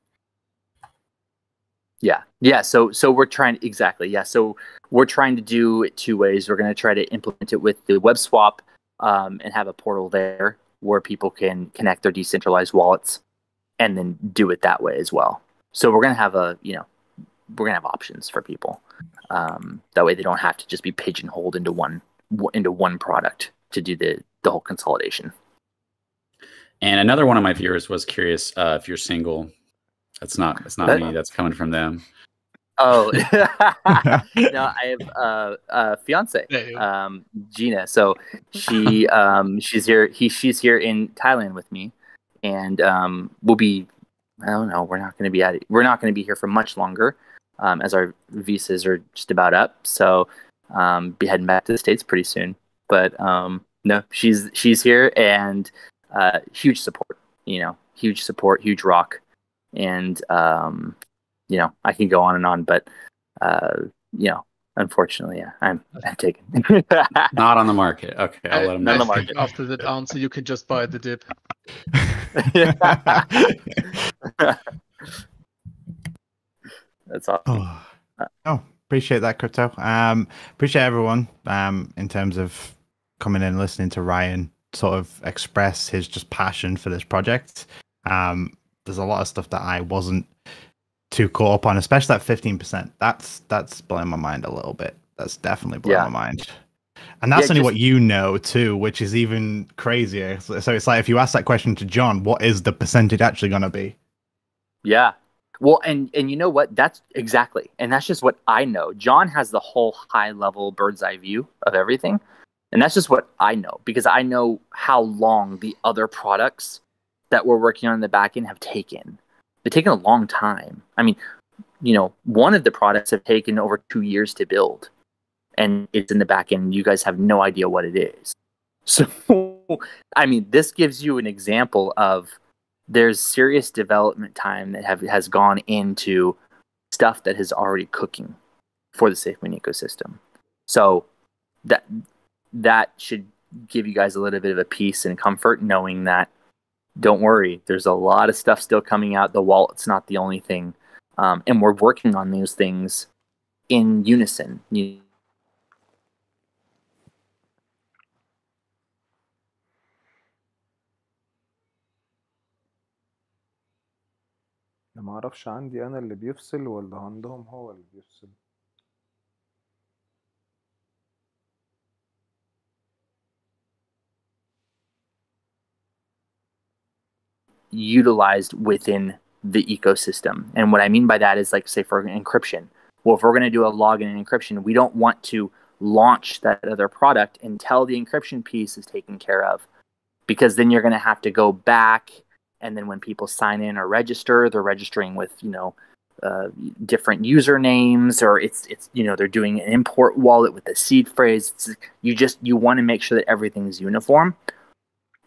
Yeah. So we're trying, exactly. Yeah. So we're trying to do it 2 ways. We're going to try to implement it with the web swap and have a portal there where people can connect their decentralized wallets, and then do it that way as well. So we're going to have we're going to have options for people. That way they don't have to just be pigeonholed into one product to do the whole consolidation. And another one of my viewers was curious if you're single. That's not me. That's coming from them. Oh, no, I have a fiance, Gina. So she's here. She's here in Thailand with me, and we'll be. I don't know. We're not going to be here for much longer, as our visas are just about up. So be heading back to the States pretty soon. But no, she's here, and huge support. Huge support, huge rock, and I can go on and on, but unfortunately, yeah, I'm taken. Not on the market. Okay, I'll let him know. On the market. After that answer, you can just buy the dip. That's awesome. Appreciate that, Crypto. Appreciate everyone in terms of coming in and listening to Ryan sort of express his just passion for this project. there's a lot of stuff that I wasn't too caught up on, especially that 15%. That's blowing my mind a little bit. That's definitely blowing my mind. And that's only what you know too, which is even crazier. So it's like if you ask that question to John, what is the percentage actually going to be? Yeah. Well, and you know what? That's exactly. And that's just what I know. John has the whole high level bird's eye view of everything. And that's just what I know, because I know how long the other products that we're working on in the back end have taken. They've taken a long time. I mean, you know, one of the products have taken over 2 years to build, and it's in the back end. You guys have no idea what it is. So, I mean, this gives you an example of there's serious development time that has gone into stuff that is already cooking for the SafeMoon ecosystem. So that should give you guys a little bit of a peace and comfort, knowing that, don't worry, there's a lot of stuff still coming out. The wallet's not the only thing. And we're working on those things in unison. انا ما اعرفش عندي انا اللي بيفصل ولا عندهم هو اللي بيفصل. Utilized within the ecosystem. And what I mean by that is, like, say for encryption. Well, if we're going to do a login and encryption, we don't want to launch that other product until the encryption piece is taken care of, because then you're going to have to go back, and then when people sign in or register, they're registering with, you know, different usernames, or it's you know, they're doing an import wallet with the seed phrase. You want to make sure that everything's uniform.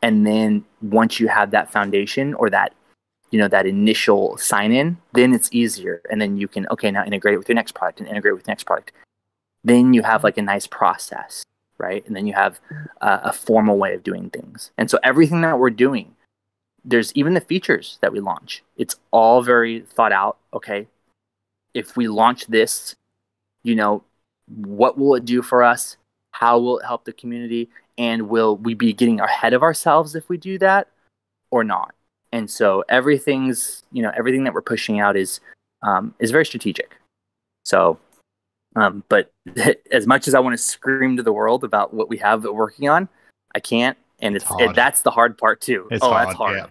And then once you have that foundation, or that, you know, that initial sign in, then it's easier. And then you can, okay, now integrate it with your next product and integrate with the next product. Then you have like a nice process, right? And then you have a formal way of doing things. And so everything that we're doing, there's even the features that we launch, it's all very thought out. Okay, if we launch this, you know, what will it do for us? How will it help the community? And will we be getting ahead of ourselves if we do that or not? And so everything that we're pushing out is very strategic. So, but as much as I want to scream to the world about what we have that we're working on, I can't. And that's the hard part too. That's hard. Yeah.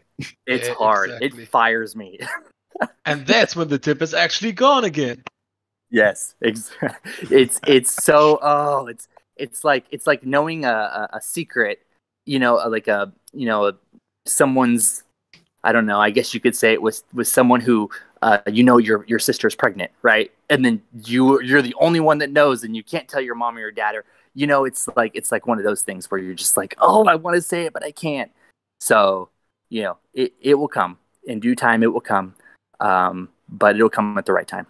It's hard. Exactly. It fires me. And that's when the tip is actually gone again. Yes, it's so it's like knowing a secret, you know, like someone's, I don't know, I guess you could say it was someone who you know, your sister's pregnant, right? And then you're the only one that knows, and you can't tell your mom or your dad, or, you know, it's like one of those things where you're just like, oh, I want to say it but I can't. So, you know, it will come in due time. It will come, but it'll come at the right time.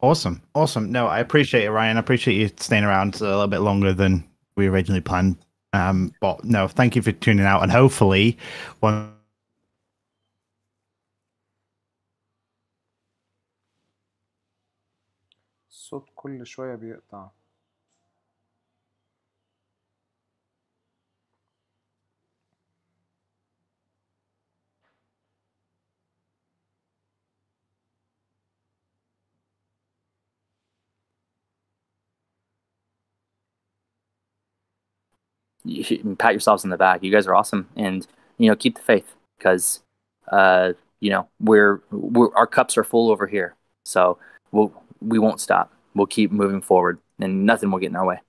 Awesome. No, I appreciate it, Ryan. I appreciate you staying around a little bit longer than we originally planned. But no, thank you for tuning out, and hopefully الصوت كل شوية بيقطع. You should pat yourselves on the back. You guys are awesome, and, you know, keep the faith, because you know, we're our cups are full over here. So we won't stop. We'll keep moving forward, and nothing will get in our way.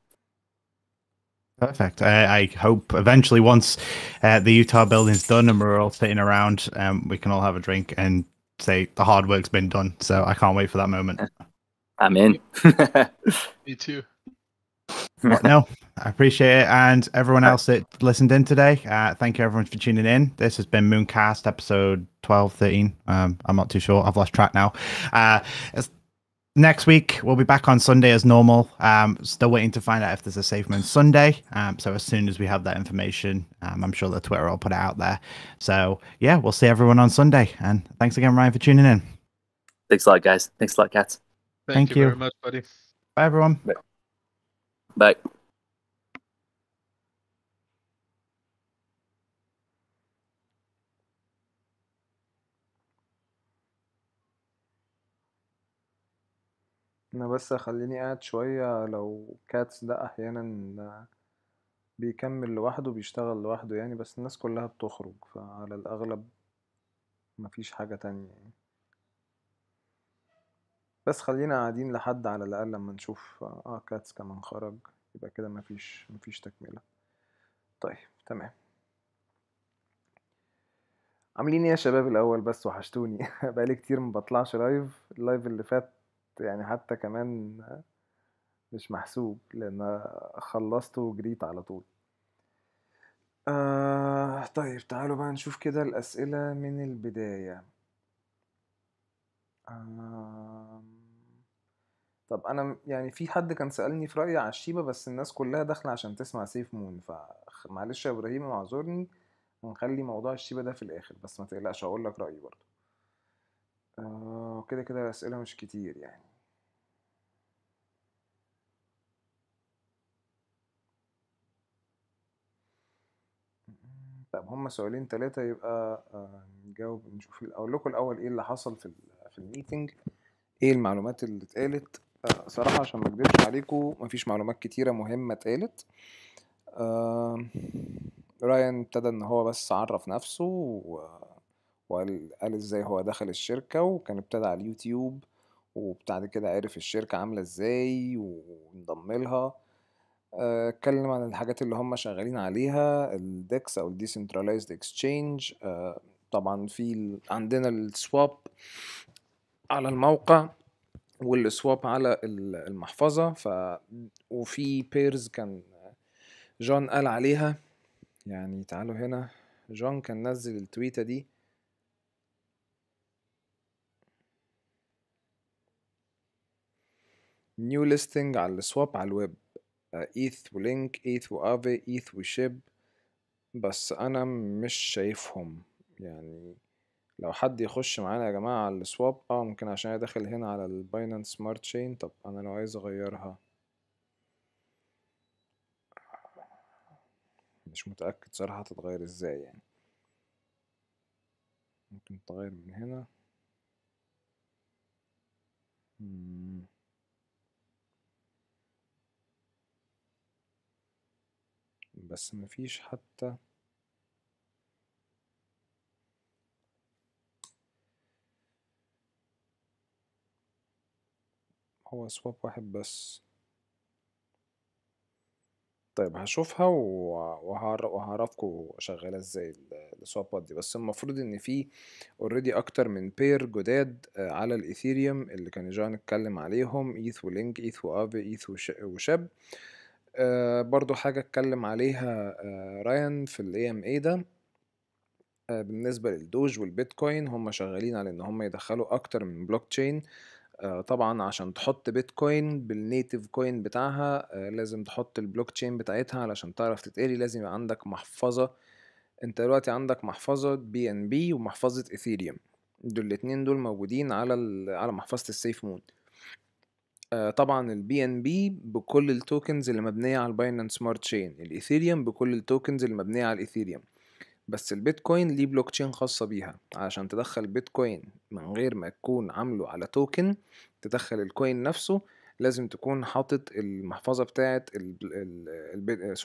Perfect. I hope eventually, once the Utah building's done and we're all sitting around, we can all have a drink and say the hard work's been done. So I can't wait for that moment. I'm in. Me too. But no, I appreciate it. And everyone else that listened in today, thank you everyone for tuning in. This has been MoonCast episode 12, 13. I'm not too sure. I've lost track now. Next week, we'll be back on Sunday as normal. Still waiting to find out if there's a SAFEMOON Sunday. So as soon as we have that information, I'm sure the Twitter will put it out there. So yeah, we'll see everyone on Sunday. And thanks again, Ryan, for tuning in. Thanks a lot, guys. Thanks a lot, cats. Thank you very much, buddy. Bye, everyone. Bye. انا بس خليني قاعد شوية. لو كاتس ده احيانا بيكمل لوحده بيشتغل لوحده يعني، بس الناس كلها بتخرج فعلى الاغلب مفيش حاجة تانية يعني. بس خلينا قاعدين لحد على الاقل لما نشوف كاتس كمان خرج، يبقى كده مفيش تكملة. طيب تمام. عاملين ايه يا شباب الاول؟ بس وحشتوني. بقالي كتير ما بطلعش لايف. اللايف اللي فات يعني حتى كمان مش محسوب لان خلصته وجريت على طول. طيب تعالوا بقى نشوف كده الأسئلة من البداية. آه طب أنا يعني في حد كان سألني في رأيي على الشيبة، بس الناس كلها داخلة عشان تسمع سيف مون، فمعلش يا إبراهيم معذرني، هنخلي موضوع الشيبة ده في الآخر، بس ما تقلقش هقول لك رأيي برضه. كده كده الأسئلة مش كتير يعني. طب هما سؤالين تلاتة يبقى نجاوب. نشوف أقول لكم الأول إيه اللي حصل في الميتنج، إيه المعلومات اللي اتقالت. صراحة عشان ما اكدبش عليكم مفيش معلومات كتيرة مهمة اتقالت. رايان ابتدى ان هو بس عرف نفسه وقال ازاي هو دخل الشركة، وكان ابتدى على اليوتيوب، وبعد كده عرف الشركة عاملة ازاي وانضم لها. اتكلم عن الحاجات اللي هم شغالين عليها، الديكس او الديسنتراليزد اكسشينج. طبعا في عندنا السواب على الموقع والسواب على المحفظة. وفي بيرز كان جون قال عليها يعني. تعالوا هنا، جون كان نزل التويتة دي. نيو ليستنج على السواب على الويب، ايث ولينك، ايث وافي، ايث وشيب، بس انا مش شايفهم يعني. لو حد يخش معانا يا جماعة على السواب، ممكن عشان انا داخل هنا على الباينانس سمارت تشين. طب انا لو عايز اغيرها مش متأكد صراحة تتغير ازاي يعني. ممكن تغير من هنا. بس مفيش حتى هو سواب واحد بس. طيب هشوفها وهعرفكم شغالة ازاي السوابات دي. بس المفروض ان في اوريدي اكتر من بير جداد على الايثيريوم اللي كان جان اتكلم عليهم، ايث ولينك، ايث وافي، ايث وشاب. برضو حاجة اتكلم عليها رايان في الاي ام اي ده. بالنسبة للدوج والبيتكوين، هم شغالين على ان هم يدخلوا اكتر من بلوك تشين. طبعا عشان تحط بيتكوين بالنيتيف كوين بتاعها لازم تحط البلوك تشين بتاعتها علشان تعرف تتقري. لازم يبقى عندك محفظة. انت دلوقتي عندك محفظة بي ان بي ومحفظة ايثيريوم، دول الاتنين دول موجودين على محفظة السيف مون. طبعا البي ان بي بكل التوكنز اللي مبنية على الباينانس سمارت تشين، الايثيريوم بكل التوكنز اللي مبنية على الايثيريوم. بس البيتكوين ليه بلوك تشين خاصة بيها. عشان تدخل بيتكوين من غير ما تكون عامله على توكن، تدخل الكوين نفسه، لازم تكون حاطط المحفظة بتاعت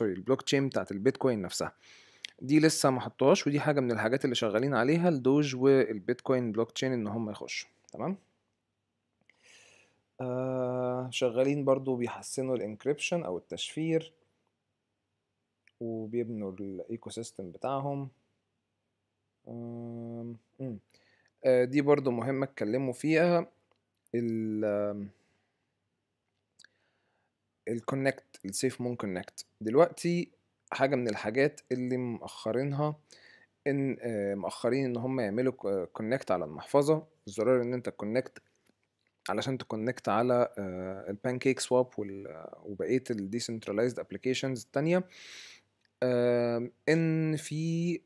البلوك تشين بتاعت البيتكوين نفسها. دي لسه ما حطوهاش، ودي حاجة من الحاجات اللي شغالين عليها الدوج والبيتكوين بلوك تشين ان هم يخشوا. تمام. شغالين برضو بيحسنوا الانكريبشن او التشفير، وبيبنوا الايكو سيستم بتاعهم. دي برضو مهمة اتكلموا فيها. الكونكت، السيف مون كونكت دلوقتي حاجة من الحاجات اللي مؤخرين ان هم يعملوا كونكت على المحفظة. زرار ان انت كونكت علشان تكونكت على البانكيك سواب وبقية الديسنتراليزد ابليكيشنز التانية. ان في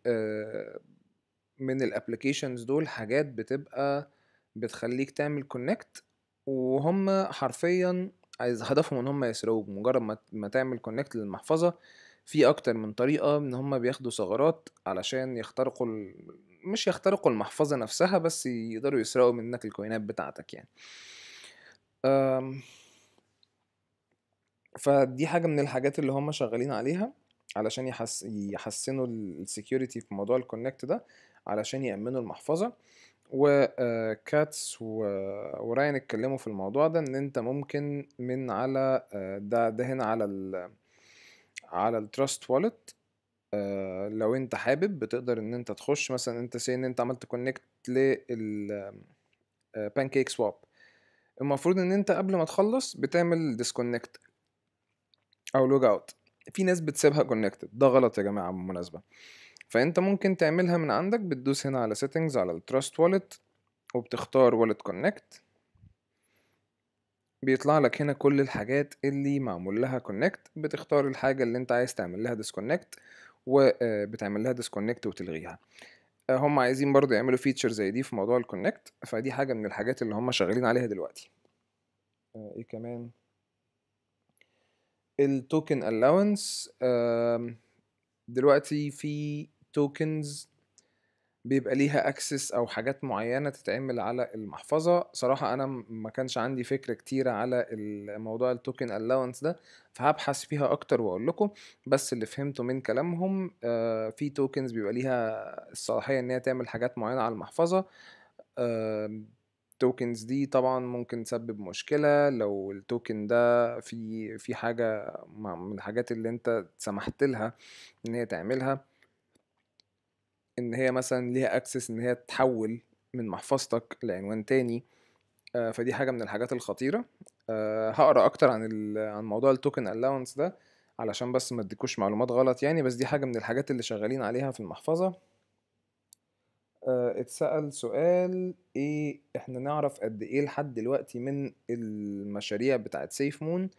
من الابليكيشنز دول حاجات بتبقى بتخليك تعمل كونكت، وهم حرفيا عايز هدفهم ان هم يسرقوك. مجرد ما تعمل كونكت للمحفظة، في اكتر من طريقة ان هم بياخدوا ثغرات علشان مش يخترقوا المحفظة نفسها، بس يقدروا يسرقوا منك الكوينات بتاعتك يعني. فدي حاجة من الحاجات اللي هم شغالين عليها علشان يحسنوا السكيورتي في موضوع الكونكت ده علشان يأمنوا المحفظة. وكاتس وراين اتكلموا في الموضوع ده ان انت ممكن من على ده هنا على التراست والت. لو انت حابب بتقدر ان انت تخش مثلا، انت سي ان انت عملت كونكت لل بانكيك سواب، المفروض ان انت قبل ما تخلص بتعمل ديسكونكت او لوج اوت. في ناس بتسيبها كونكتد، ده غلط يا جماعه بالمناسبه. فانت ممكن تعملها من عندك، بتدوس هنا على settings على التراست والت وبتختار والت كونكت، بيطلع لك هنا كل الحاجات اللي معمول لها كونكت، بتختار الحاجه اللي انت عايز تعمل لها ديسكونكت وبتعمل لها ديسكونكت وتلغيها. هم عايزين برضه يعملوا فيتشر زي دي في موضوع الكونكت، فدي حاجه من الحاجات اللي هم شغالين عليها دلوقتي. ايه كمان؟ التوكن الاونس. دلوقتي في توكنز بيبقى ليها اكسس او حاجات معينة تتعمل على المحفظة. صراحة انا ما كانش عندي فكرة كتيرة على الموضوع التوكن الاونس ده، فهبحث فيها اكتر واقول لكم. بس اللي فهمته من كلامهم في توكنز بيبقى ليها الصلاحية ان هي تعمل حاجات معينة على المحفظة. التوكنز دي طبعا ممكن تسبب مشكلة لو التوكن ده في حاجة من الحاجات اللي انت سمحت لها ان هي تعملها، ان هي مثلا ليها اكسس ان هي تحول من محفظتك لعنوان تاني. فدي حاجة من الحاجات الخطيرة. هقرا اكتر عن موضوع التوكن الاونس ده علشان بس ما اديكوش معلومات غلط يعني، بس دي حاجة من الحاجات اللي شغالين عليها في المحفظة. اتسأل سؤال ايه احنا نعرف قد ايه لحد دلوقتي من المشاريع بتاعت سيف مون.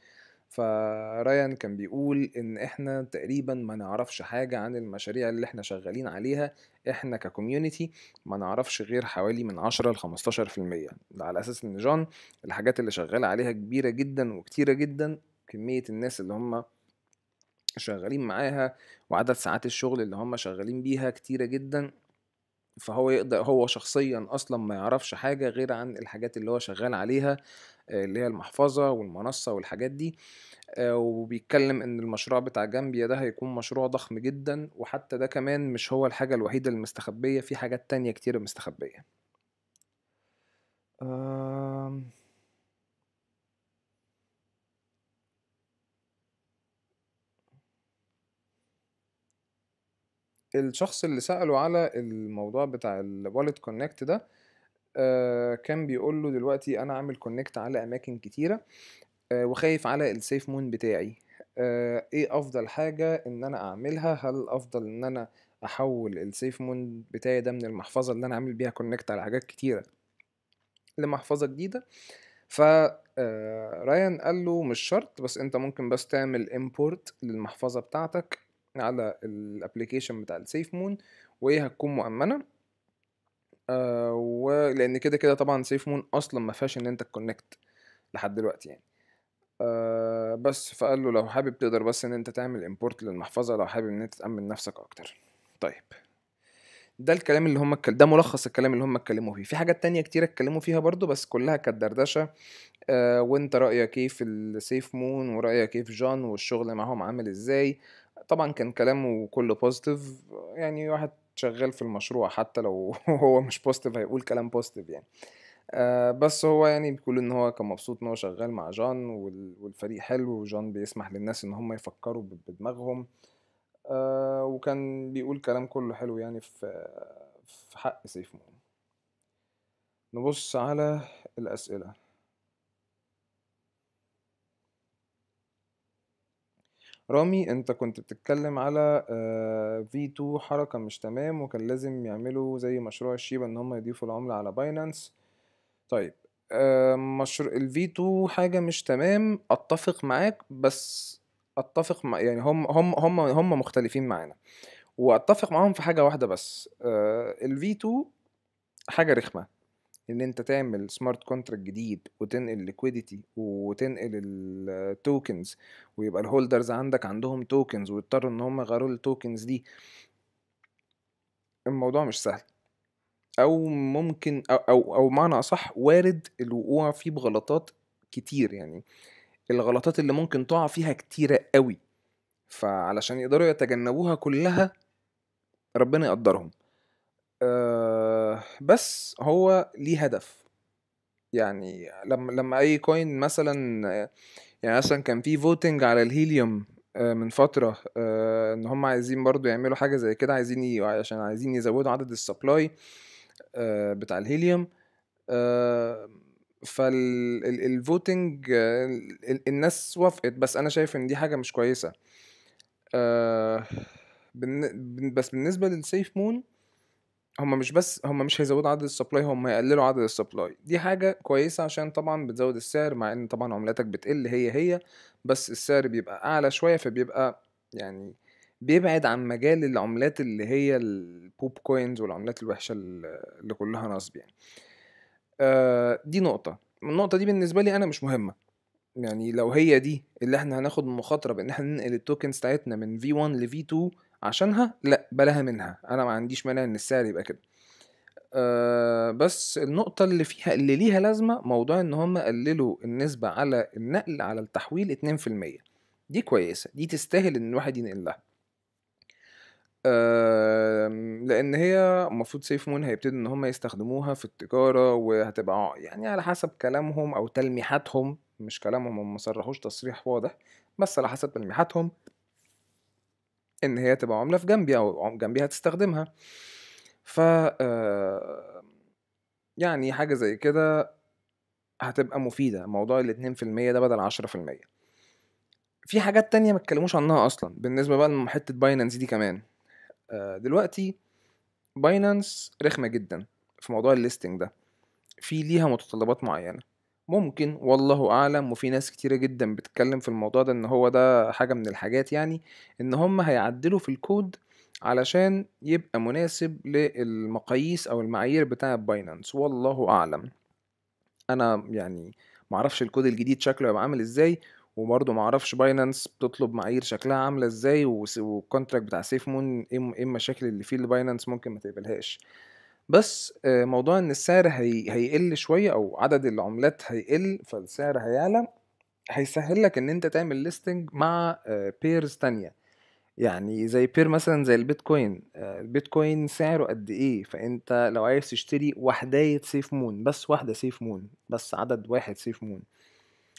فرايان كان بيقول ان احنا تقريبا ما نعرفش حاجة عن المشاريع اللي احنا شغالين عليها، احنا ككوميونيتي ما نعرفش غير حوالي من 10 ل 15%. ده على اساس ان جون الحاجات اللي شغال عليها كبيرة جدا وكتيرة جدا، كمية الناس اللي هم شغالين معاها وعدد ساعات الشغل اللي هم شغالين بيها كتيرة جدا. فهو يقدر هو شخصيا اصلا ما يعرفش حاجة غير عن الحاجات اللي هو شغال عليها، اللي هي المحفظة والمنصة والحاجات دي. وبيتكلم ان المشروع بتاع جامبيا ده هيكون مشروع ضخم جدا، وحتى ده كمان مش هو الحاجة الوحيدة المستخبية، في حاجات تانية كتيرة مستخبية. الشخص اللي سأله على الموضوع بتاع الوالت كونكت ده كان بيقول له دلوقتي انا عامل كونكت على اماكن كتيرة وخايف على السيف مون بتاعي، ايه افضل حاجة ان انا اعملها؟ هل افضل ان انا احول السيف مون بتاعي ده من المحفظة اللي انا عامل بيها كونكت على حاجات كتيرة لمحفظة جديدة؟ رايان قال له مش شرط، بس انت ممكن بس تعمل import للمحفظة بتاعتك على الابليكيشن بتاع السيف مون، وهي هتكون مؤمنة. ولان كده كده طبعا سيف مون اصلا ما فيهاش ان انت تكونكت لحد دلوقتي يعني. بس فقال له لو حابب تقدر بس ان انت تعمل امبورت للمحفظة لو حابب ان انت تأمن نفسك اكتر. طيب ده الكلام اللي هم ده ملخص الكلام اللي هم اتكلموا فيه. في حاجات تانية كتير اتكلموا فيها برضو بس كلها كانت دردشة. وانت رأيك ايه في السيف مون، ورأيك ايه في جون والشغل معهم عامل ازاي؟ طبعا كان كلامه كله بوزيتيف، يعني واحد شغال في المشروع حتى لو هو مش بوزيتيف هيقول كلام بوزيتيف يعني. بس هو يعني بيقول ان هو كان مبسوط ان هو شغال مع جون والفريق حلو، وجون بيسمح للناس ان هم يفكروا بدماغهم. وكان بيقول كلام كله حلو يعني في حق سيف مون. نبص على الأسئلة. رامي انت كنت بتتكلم على V2 حركة مش تمام، وكان لازم يعملوا زي مشروع الشيبة ان هم يضيفوا العملة على باينانس. طيب مشروع ال V2 حاجة مش تمام، اتفق معاك، بس اتفق مع يعني هم مختلفين معانا، واتفق معاهم في حاجة واحدة بس. ال V2 حاجة رخمة ان انت تعمل سمارت كونتراكت جديد وتنقل liquidity وتنقل التوكنز، ويبقى الهولدرز عندك عندهم توكنز ويضطروا ان هم يغيروا التوكنز دي. الموضوع مش سهل، او ممكن او معنى اصح وارد الوقوع فيه بغلطات كتير، يعني الغلطات اللي ممكن تقع فيها كتيرة قوي، فعلشان يقدروا يتجنبوها كلها ربنا يقدرهم. بس هو ليه هدف، يعني لما اي كوين مثلا، يعني مثلا كان في فوتنج على الهيليوم من فترة، ان هم عايزين برضو يعملوا حاجة زي كده، عشان عايزين يزودوا عدد السبلاي بتاع الهيليوم. فالفوتنج الناس وافقت، بس انا شايف ان دي حاجة مش كويسة. بس بالنسبة للسيف مون، هم مش هيزودوا عدد السبلاي، هم هيقللوا عدد السبلاي. دي حاجة كويسة عشان طبعا بتزود السعر، مع ان طبعا عملاتك بتقل هي بس السعر بيبقى اعلى شوية، فبيبقى يعني بيبعد عن مجال العملات اللي هي البوب كوينز والعملات الوحشة اللي كلها نصب يعني. دي نقطة. النقطة دي بالنسبة لي انا مش مهمة، يعني لو هي دي اللي احنا هناخد مخاطرة بان احنا ننقل التوكنز بتاعتنا من V1 ل V2 عشانها، لا بلاها منها، انا ما عنديش مانع ان السعر يبقى كده. بس النقطة اللي ليها لازمة، موضوع ان هم قللوا النسبة على النقل على التحويل 2%. دي كويسة، دي تستاهل ان الواحد ينقل لها. لان هي المفروض سيف مون هيبتدوا ان هم يستخدموها في التجارة، وهتبقى يعني على حسب كلامهم او تلميحاتهم، مش كلامهم، هم مصرحوش تصريح واضح، بس على حسب تلميحاتهم ان هي تبقى عملة في جامبيا، او جامبيا هتستخدمها. ف يعني حاجة زي كده هتبقى مفيدة، موضوع 2% ده بدل 10%. في حاجات تانية ما اتكلموش عنها اصلا بالنسبة بقى لحتة باينانس دي كمان. دلوقتي باينانس رخمة جدا في موضوع الليستنج ده، في ليها متطلبات معينة، ممكن والله اعلم، وفي ناس كتيرة جدا بتتكلم في الموضوع ده ان هو ده حاجة من الحاجات، يعني ان هم هيعدلوا في الكود علشان يبقى مناسب للمقاييس او المعايير بتاعة باينانس. والله اعلم، انا يعني معرفش الكود الجديد شكله هيبقى عامل ازاي، وبرضه معرفش باينانس بتطلب معايير شكلها عامله ازاي، والكونتراكت بتاع سيف مون ايه المشاكل اللي فيه اللي باينانس ممكن ما تقبلهاش. بس موضوع ان السعر هيقل شويه، او عدد العملات هيقل فالسعر هيعلى، هيسهل لك ان انت تعمل ليستنج مع بيرز تانية، يعني زي بير مثلا زي البيتكوين. البيتكوين سعره قد ايه، فانت لو عايز تشتري وحداية سيف مون، بس واحدة سيف مون، بس عدد واحد سيف مون،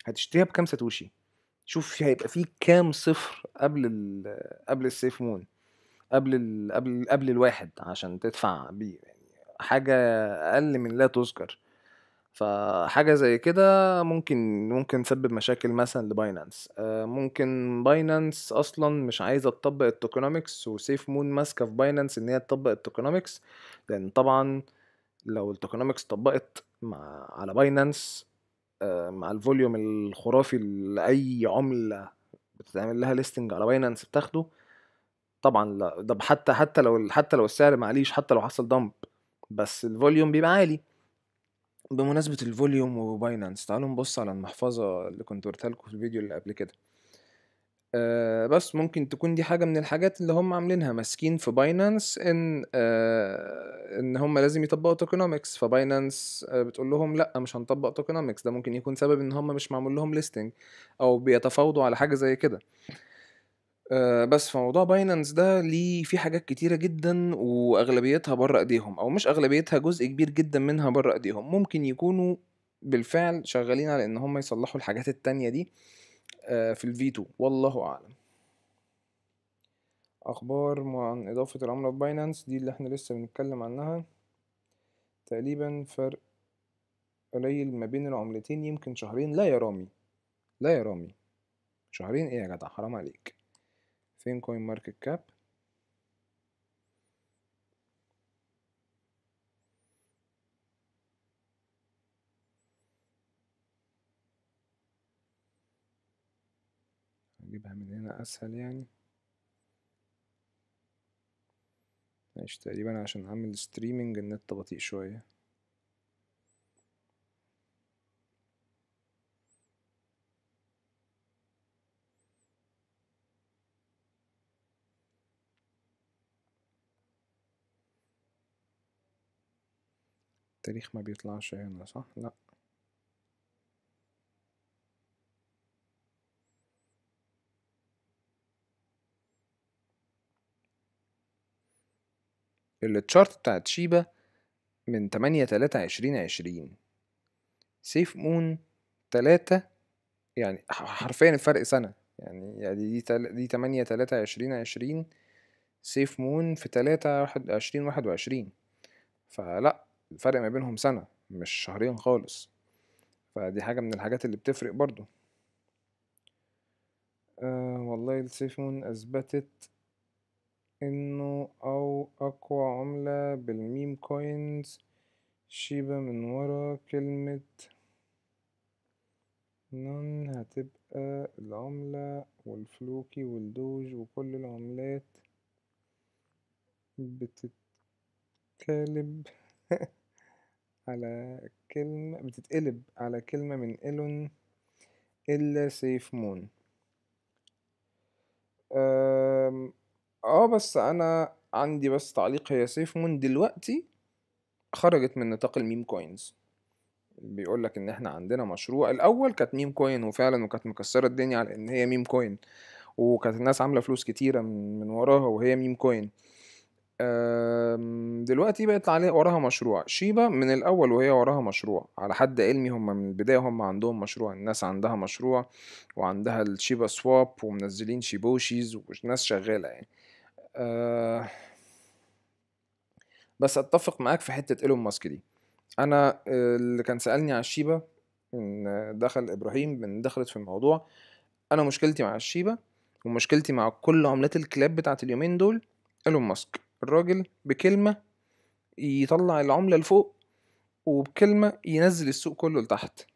هتشتريها بكام ساتوشي؟ شوف هيبقى فيه كام صفر قبل السيف مون، قبل الواحد عشان تدفع بيه، يعني حاجة اقل من لا تذكر. فحاجة زي كده ممكن تسبب مشاكل مثلا لباينانس. ممكن باينانس اصلا مش عايزة تطبق التوكونومكس، وسيف مون ماسكة في باينانس ان هي تطبق التوكونومكس، لان طبعا لو التوكونومكس طبقت على باينانس، مع الفوليوم الخرافي لأي عملة بتتعمل لها ليستنج على باينانس بتاخده، طبعا لا، ده حتى لو السعر معليش، حتى لو حصل دمب، بس الفوليوم بيبقى عالي. بمناسبة الفوليوم وباينانس، تعالوا نبص على المحفظة اللي كنت قلتها لكم في الفيديو اللي قبل كده. بس ممكن تكون دي حاجة من الحاجات اللي هم عاملينها، ماسكين في باينانس ان هم لازم يطبقوا توكونومكس، فباينانس بتقول لهم لا مش هنطبق توكونومكس. ده ممكن يكون سبب ان هم مش معمول لهم ليستنج، او بيتفاوضوا على حاجة زي كده. بس في موضوع باينانس ده ليه في حاجات كتيرة جدا، واغلبيتها بره ايديهم، او مش اغلبيتها، جزء كبير جدا منها بره ايديهم. ممكن يكونوا بالفعل شغالين على ان هم يصلحوا الحاجات التانية دي في الفيتو، والله اعلم. اخبار عن اضافة العملة في باينانس دي اللي احنا لسه بنتكلم عنها، تقريبا فرق قليل ما بين العملتين، يمكن شهرين. لا يا رامي، لا يا رامي، شهرين ايه يا جدع، حرام عليك. فين كوين ماركت كاب؟ اجيبها من هنا اسهل يعني. ماشي، تقريبا عشان اعمل ستريمينج النت بطيء شوية. التاريخ ما بيطلعش هنا صح؟ لا، التشارت بتاعت شيبا من 8/3/2020 سيف مون 3 يعني حرفيا الفرق سنة يعني دي 8/3/2020 سيف مون في 3/2021 فلا الفرق ما بينهم سنة مش شهرين خالص فدي حاجة من الحاجات اللي بتفرق برضو. والله السيف مون أثبتت إنه أو أقوى عملة بالميم كوينز شيبا من ورا كلمة نون هتبقى العملة والفلوكي والدوج وكل العملات بتتقلب على كلمة من إيلون إلا سيف مون. بس أنا عندي بس تعليق هي سيف مون دلوقتي خرجت من نطاق الميم كوينز بيقولك إن إحنا عندنا مشروع الأول كانت ميم كوين وفعلا وكانت مكسرة الدنيا على إن هي ميم كوين وكانت الناس عاملة فلوس كتيرة من وراها وهي ميم كوين. دلوقتي بقت عليه وراها مشروع شيبا من الأول وهي وراها مشروع على حد علمي هم من البداية هم عندهم مشروع الناس عندها مشروع وعندها الشيبا سواب ومنزلين شيبوشيز والناس شغالة يعني. بس اتفق معاك في حتة ايلون ماسك دي. انا اللي كان سألني على الشيبا دخل ابراهيم من دخلت في الموضوع. انا مشكلتي مع الشيبا ومشكلتي مع كل عملات الكلاب بتاعت اليومين دول ايلون ماسك الراجل بكلمة يطلع العملة لفوق وبكلمة ينزل السوق كله لتحت.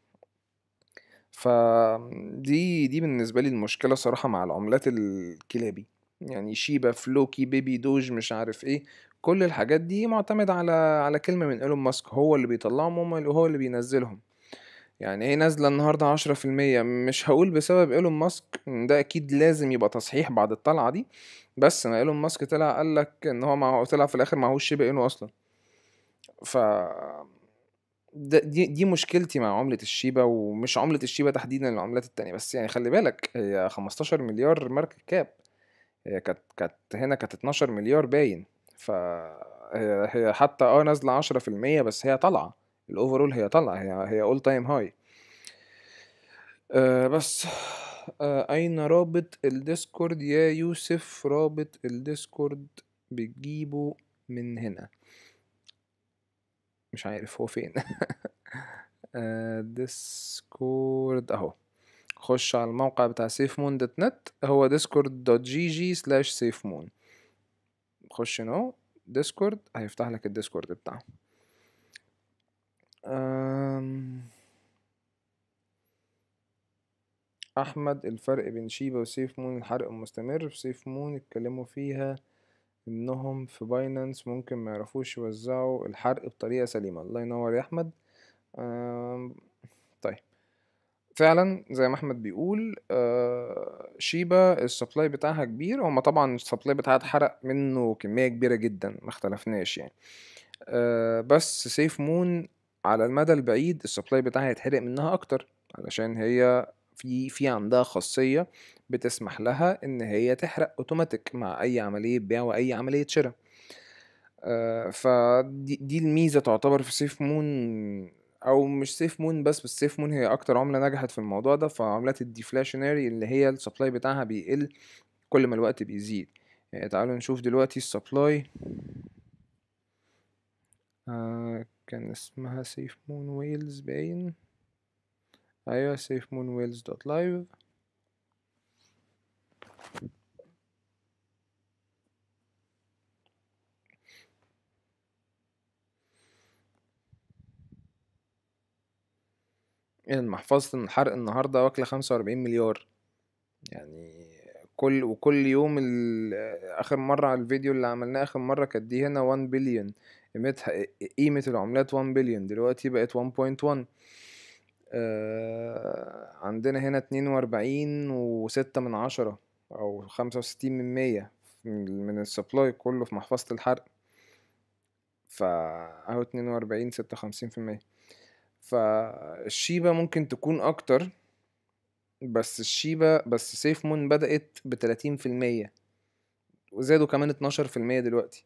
فدي بالنسبة لي المشكلة صراحة مع العملات الكلابي يعني شيبا فلوكي بيبي دوج مش عارف ايه كل الحاجات دي معتمد على كلمة من ايلون ماسك هو اللي بيطلعهم هو اللي بينزلهم. يعني هي نازلة النهاردة 10% مش هقول بسبب ايلون ماسك ده اكيد لازم يبقى تصحيح بعد الطلعة دي بس ما ايلون ماسك طلع قالك ان هو طلع في الاخر معهوش شيبا اينو اصلا. ف دي مشكلتي مع عملة الشيبا ومش عملة الشيبا تحديدا العملات التانية بس يعني خلي بالك هي 15 مليار ماركت كاب هي كانت هنا كانت 12 مليار باين هي حتى نازلة 10% بس هي طالعة الاوفرول هي طالعة هي اول تايم هاي. بس اين رابط الديسكورد يا يوسف؟ رابط الديسكورد بتجيبه من هنا مش عارف هو فين. ديسكورد اهو خش على الموقع بتاع safemoon.net هو discord.gg/safemoon خش هنا ديسكورد هيفتح لك الديسكورد بتاعه. احمد الفرق بين شيبا وسيفمون الحرق المستمر في سيفمون اتكلموا فيها انهم في باينانس ممكن ما يعرفوش يوزعوا الحرق بطريقة سليمة. الله ينور يا احمد. طيب فعلا زي ما احمد بيقول شيبا السبلاي بتاعها كبير هما طبعا السبلاي بتاعها اتحرق منه كمية كبيرة جدا ما اختلفناش يعني. بس سيف مون على المدى البعيد السبلاي بتاعها هيتحرق منها اكتر علشان هي في عندها خاصية بتسمح لها ان هي تحرق اوتوماتيك مع اي عملية بيع واي عملية شراء. فدي الميزة تعتبر في سيف مون او مش سيف مون بس سيف مون هي اكتر عملة نجحت في الموضوع ده. فعملات الديفلاشنري اللي هي السبلاي بتاعها بيقل كل ما الوقت بيزيد. يعني تعالوا نشوف دلوقتي السبلاي كان اسمها سيفمون ويلز باين ايوه سيفمون ويلز دوت لايف. محفظة الحرق النهاردة واكلة 45 مليار يعني كل يوم اخر مرة على الفيديو اللي عملناه اخر مرة كانت دي هنا 1 بليون قيمة العملات 1 بليون دلوقتي بقت 1.1. عندنا هنا 42.6 او 65% من السبلاي كله في محفظة الحرق فاهو 42.56%. فالشيبة ممكن تكون اكتر بس سيفمون بدأت ب30% وزادوا كمان 12% دلوقتي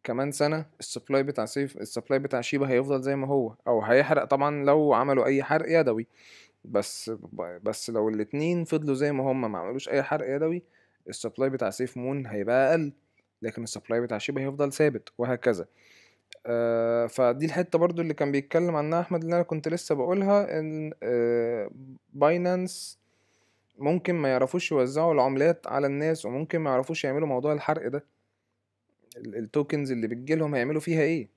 كمان سنة السبلاي بتاع السبلاي بتاع شيبا هيفضل زي ما هو، او هيحرق طبعا لو عملوا اي حرق يدوي. بس لو الاتنين فضلوا زي ما هما ما عملوش اي حرق يدوي، السبلاي بتاع سيف مون هيبقى اقل، لكن السبلاي بتاع شيبا هيفضل ثابت وهكذا. فدي الحتة برضو اللي كان بيتكلم عنها احمد، اللي انا كنت لسه بقولها، ان باينانس ممكن ما يعرفوش يوزعوا العملات على الناس، وممكن ما يعرفوش يعملوا موضوع الحرق ده. التوكنز اللي بتجيلهم هيعملوا فيها ايه؟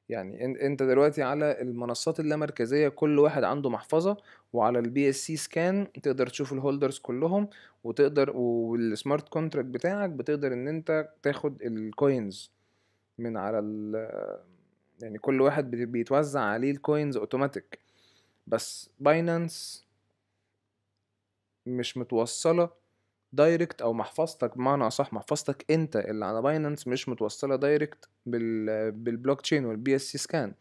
يعني انت دلوقتي على المنصات اللامركزيه كل واحد عنده محفظه، وعلى البي اس سي سكان تقدر تشوف الهولدرز كلهم، والسمارت كونتراكت بتاعك بتقدر ان انت تاخد الكوينز من على يعني كل واحد بيتوزع عليه الكوينز اوتوماتيك. بس باينانس مش متوصله دايركت، او محفظتك بمعنى اصح محفظتك انت اللي على باينانس مش متوصله دايركت بالبلوك تشين والبي اس سي سكان.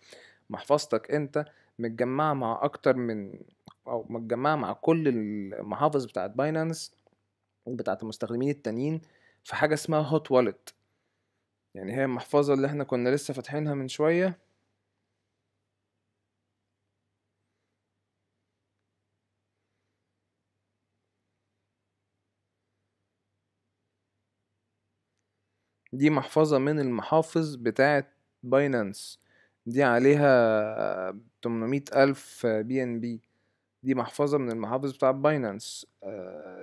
محفظتك انت متجمعه مع اكتر من، او متجمعه مع كل المحافظ بتاعت باينانس وبتاعت المستخدمين التانيين في حاجه اسمها هوت والت. يعني هي المحفظه اللي احنا كنا لسه فاتحينها من شويه، دي محفظة من المحافظ بتاعت باينانس، دي عليها 800,000 بي ان بي. دي محفظة من المحافظ بتاعت باينانس،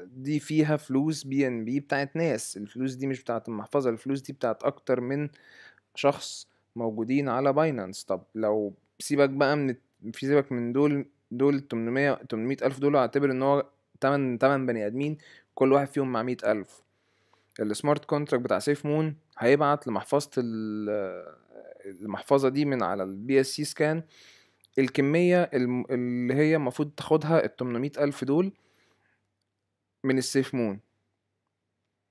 دي فيها فلوس بي ان بي بتاعت ناس. الفلوس دي مش بتاعت المحفظة، الفلوس دي بتاعت أكتر من شخص موجودين على باينانس. طب لو سيبك بقى سيبك من دول 800,000 دول، اعتبر ان هو 8 بني ادمين كل واحد فيهم مع 100,000. السمارت كونتراكت بتاع سيف مون هيبعت لمحفظة المحفظة دي من على البي اس سي سكان الكمية اللي هي المفروض تاخدها 800,000 دول من السيف مون.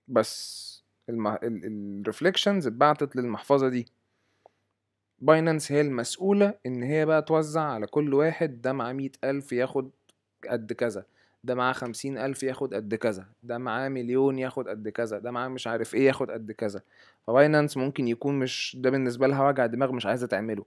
بس الريفليكشنز اتبعتت للمحفظة دي. باينانس هي المسؤولة ان هي بقى توزع على كل واحد، ده معاه 100,000 ياخد قد كذا، ده معاه 50,000 ياخد قد كذا، ده معاه 1,000,000 ياخد قد كذا، ده معاه مش عارف ايه ياخد قد كذا. فباينانس ممكن يكون مش ده بالنسبة لها وجع دماغ، مش عايزة تعمله.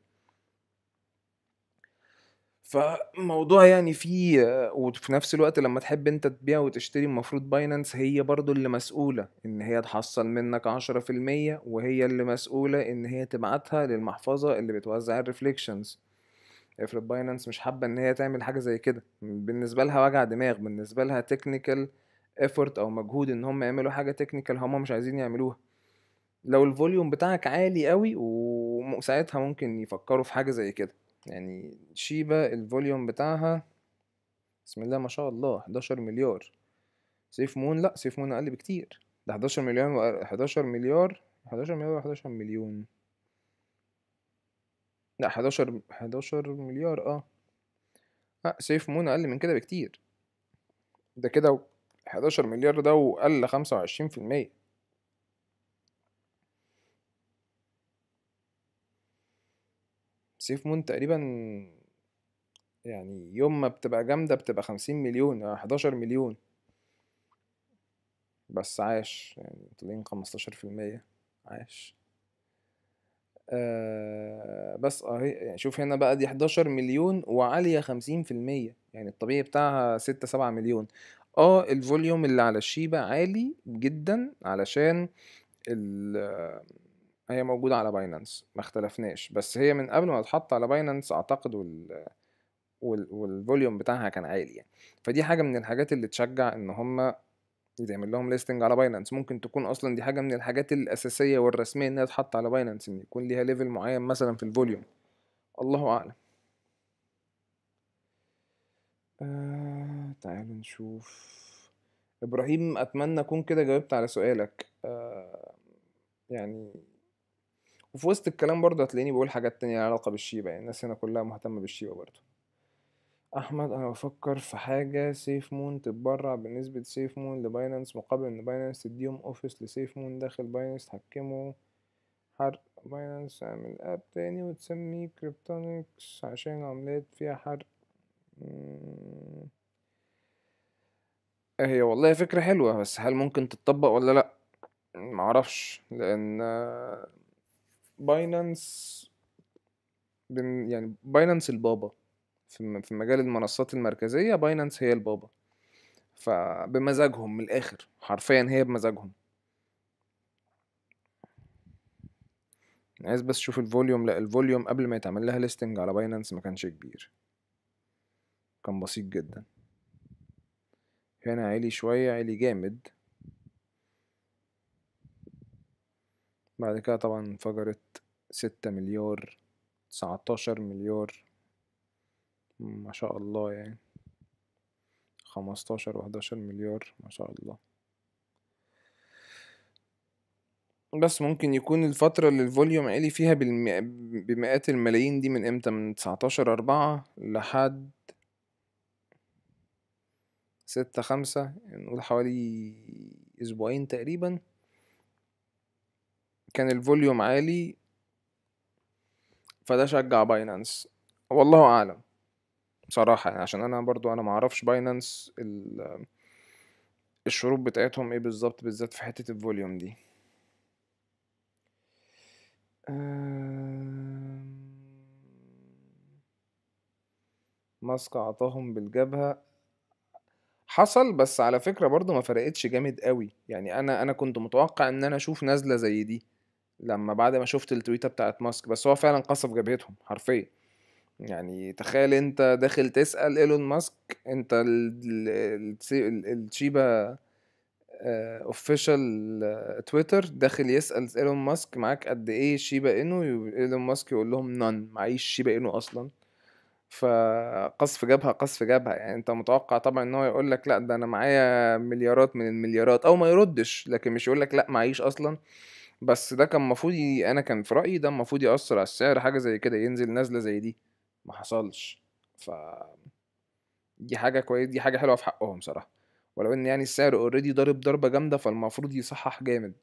فموضوع يعني فيه، وفي نفس الوقت لما تحب انت تبيع وتشتري المفروض باينانس هي برضو اللي مسؤولة ان هي تحصل منك 10%، وهي اللي مسؤولة ان هي تبعتها للمحفظة اللي بتوزع الريفليكشنز. افرض باينانس مش حابة ان هي تعمل حاجة زي كده، بالنسبة لها وجع دماغ، بالنسبة لها تكنيكال effort او مجهود ان هم يعملوا حاجة تكنيكال هم مش عايزين يعملوها. لو الفوليوم بتاعك عالي قوي وساعتها ممكن يفكروا في حاجة زي كده. يعني شيبا الفوليوم بتاعها بسم الله ما شاء الله 11 مليار. سيف مون لا، سيف مون اقل بكتير، ده 11 مليون 11 مليار 11 مليار 11 مليون، لا 11 مليار لا سيف مون اقل من كده بكتير. ده كده 11 مليار ده وقل 25%. سيف مون تقريبا يعني يوم ما بتبقى جامدة بتبقى 50 مليون 11 مليون. بس عاش يعني طالعين 15%، عاش. بس اهي يعني شوف هنا بقى دي 11 مليون وعالية 50%، يعني الطبيعي بتاعها 6-7 مليون. الفوليوم اللي على الشيبة عالي جدا علشان هي موجودة على باينانس، ما اختلفناش، بس هي من قبل ما تتحط على باينانس اعتقد والفوليوم بتاعها كان عالي يعني. فدي حاجة من الحاجات اللي تشجع ان هما يتعمل لهم ليستنج على باينانس. ممكن تكون اصلا دي حاجة من الحاجات الاساسية والرسمية انها تتحط على باينانس، ان يكون ليها ليفل معين مثلا في الفوليوم، الله اعلم. تعالوا نشوف. ابراهيم اتمنى اكون كده جاوبت على سؤالك. يعني وفي وسط الكلام برضه هتلاقيني بقول حاجات تانية لها علاقة بالشيبة، يعني الناس هنا كلها مهتمة بالشيبة برضه. احمد انا بفكر في حاجة سيف مون تتبرع بنسبة سيف مون لباينانس مقابل ان باينانس تديهم اوفيس لسيف مون داخل باينانس تحكموا حرق باينانس، اعمل اب تاني وتسميه كريبتونكس عشان عملات فيها حرق. هي والله فكرة حلوة، بس هل ممكن تتطبق ولا لأ؟ معرفش، لان باينانس يعني باينانس البابا في مجال المنصات المركزية. باينانس هي البابا، فبمزاجهم من الآخر، حرفيا هي بمزاجهم. عايز بس شوف الفوليوم. لا، الفوليوم قبل ما يتعمل لها ليستنج على باينانس ما كانش كبير، كان بسيط جدا. هنا عالي شوية، عالي جامد، بعد كده طبعا انفجرت 6 مليار، 19 مليار، ما شاء الله يعني، 15 و11 مليار، ما شاء الله. بس ممكن يكون الفترة اللي الفوليوم عالي فيها بمئات الملايين دي من امتى؟ من 19/4 لحد 6/5، يعني نقول حوالي أسبوعين تقريبا كان الفوليوم عالي، فده شجع باينانس. والله أعلم بصراحة، يعني عشان أنا برضو أنا معرفش باينانس الشروط بتاعتهم ايه بالظبط، بالذات في حتة الفوليوم دي. ماسك عطاهم بالجبهة، حصل، بس على فكرة برضو ما فرقتش جامد قوي. يعني انا كنت متوقع ان انا اشوف نزلة زي دي لما بعد ما شفت التويتة بتاعت ماسك، بس هو فعلا قصف جبهتهم حرفيا. يعني تخيل انت داخل تسأل ايلون ماسك، انت الشيبا اوفيشال تويتر داخل يسأل ايلون ماسك معاك قد ايه شيبا انو، ايلون ماسك يقول لهم نون، معيش شيبا انو اصلا. فقصف جبهة، قصف جبهة. يعني انت متوقع طبعا ان هو يقول لك لا ده انا معايا مليارات من المليارات، او ما يردش، لكن مش يقول لك لا معيش اصلا. بس ده كان المفروض انا كان في رأيي ده المفروض يأثر على السعر، حاجة زي كده ينزل نزلة زي دي، ما حصلش. ف دي حاجة كويس، دي حاجة حلوة في حقهم صراحة. ولو ان يعني السعر اوريدي ضارب ضربة جامدة، فالمفروض يصحح جامد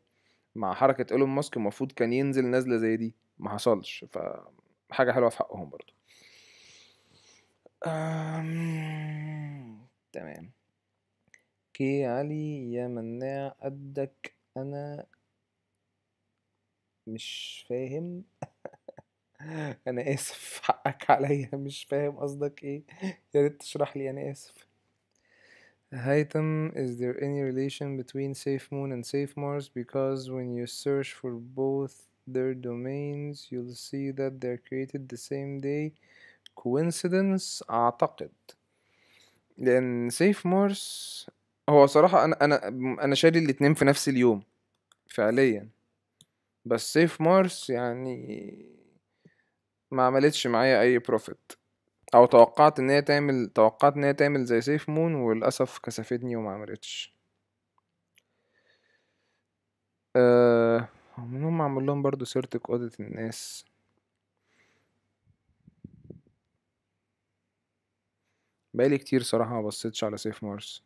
مع حركة ايلون ماسك. المفروض كان ينزل نزلة زي دي، ما حصلش، فحاجة حلوة في حقهم برضو. تمام. كي علي يا مناع قدك، انا مش فاهم. انا اسف، حقك عليا، مش فاهم قصدك ايه، يا ريت تشرح لي، انا اسف. هيثم, is there any relation between SafeMoon and SafeMars? Because when you search for both their domains you'll see that they're created the same day. Coincidence؟ اعتقد لان SafeMars هو صراحة انا شاري الاتنين في نفس اليوم فعليا، بس سيف مارس يعني ما عملتش معايا اي بروفيت، او توقعت ان هي تعمل زي سيف مون، وللاسف كسفتني وما عملتش. منهم عمل لهم برضو سيرتك اوديت الناس. بقالي كتير صراحة ما بصيتش على سيف مارس.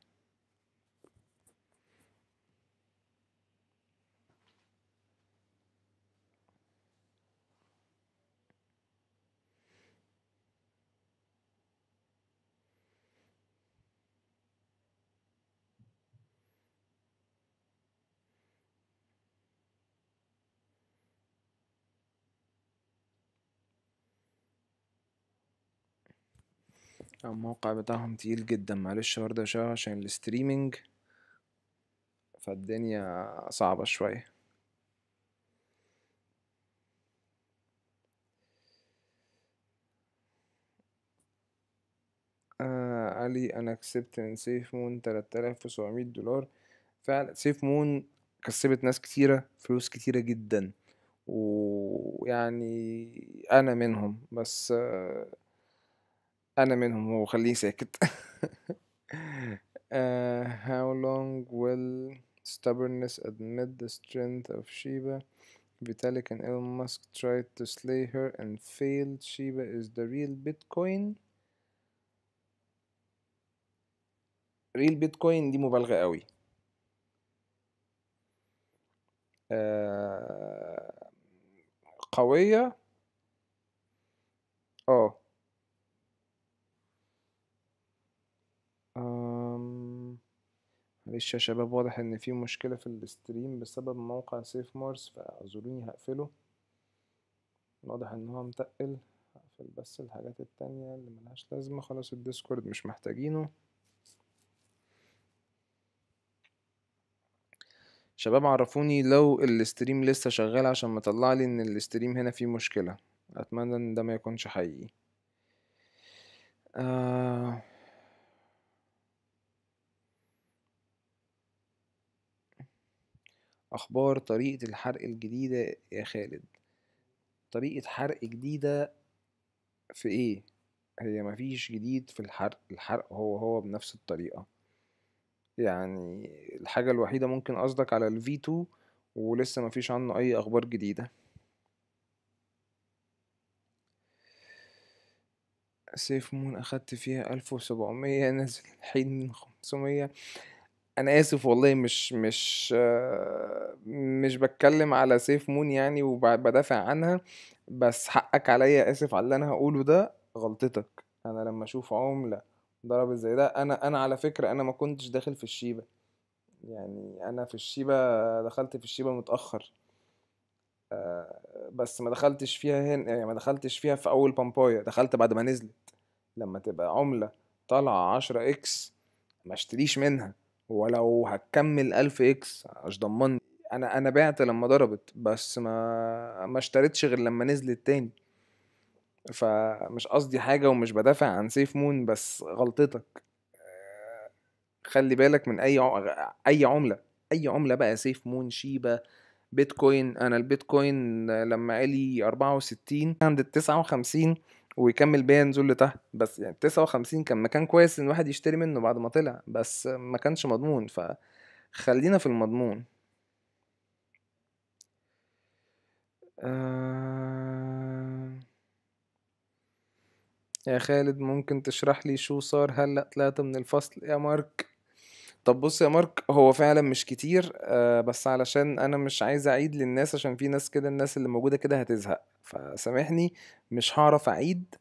الموقع بتاعهم تقيل جدا، معلش برضه عشان الستريمينج، فالدنيا صعبة شوية. علي انا كسبت من سيف مون 3700 دولار. فعلا سيف مون كسبت ناس كتيرة فلوس كتيرة جدا، ويعني انا منهم، بس انا منهم، وخليه ساكت. How long will stubbornness admit the strength of Shiba? Vitalik and Elon Musk tried to slay her and failed. Shiba is the real Bitcoin. real Bitcoin دي مبالغة قوي. قوية. اه معلش يا شباب، واضح ان في مشكلة في الاستريم بسبب موقع سيف مارس، فاعذروني هقفله. واضح ان هو متقل. هقفل بس الحاجات التانية اللي ملهاش لازمة. خلاص الديسكورد مش محتاجينه. شباب عرفوني لو الاستريم لسه شغال عشان مطلع لي ان الاستريم هنا فيه مشكلة. اتمنى ان ده ما يكونش حقيقي. اخبار طريقة الحرق الجديدة يا خالد؟ طريقة حرق جديدة في ايه؟ هي مفيش جديد في الحرق. الحرق هو بنفس الطريقة. يعني الحاجة الوحيدة ممكن قصدك على ال V2 ولسه مفيش عنه اي اخبار جديدة. سيف مون اخدت فيها 1700 نزل الحين من 500. انا اسف والله، مش بتكلم على سيف مون يعني وبدافع عنها، بس حقك عليا. اسف على اللي انا هقوله ده، غلطتك. انا لما اشوف عملة ضربت زي ده، انا على فكرة انا ما كنتش داخل في الشيبة. يعني انا في الشيبة دخلت في الشيبة متأخر. بس ما دخلتش فيها هنا، يعني ما دخلتش فيها في اول بامبايا، دخلت بعد ما نزلت. لما تبقى عملة طالعة 10 اكس ما اشتريش منها، ولو هتكمل 1000 اكس مش ضمني. انا بعت لما ضربت، بس ما اشتريتش غير لما نزلت تاني. فمش قصدي حاجة ومش بدافع عن سيف مون، بس غلطتك. خلي بالك من اي عملة. اي عملة بقى، سيف مون، شيبا، بيتكوين. انا البيتكوين لما علي 64 عند ال59 ويكمل بيها نزول لتحت، بس يعني 59 كان مكان كويس ان الواحد يشتري منه بعد ما طلع، بس ما كانش مضمون. فخلينا في المضمون. يا خالد ممكن تشرح لي شو صار هلأ طلعت من الفصل يا مارك؟ طب بص يا مارك، هو فعلا مش كتير، بس علشان انا مش عايز اعيد للناس، عشان في ناس كده، الناس اللي موجودة كده هتزهق، فسامحني مش هعرف اعيد.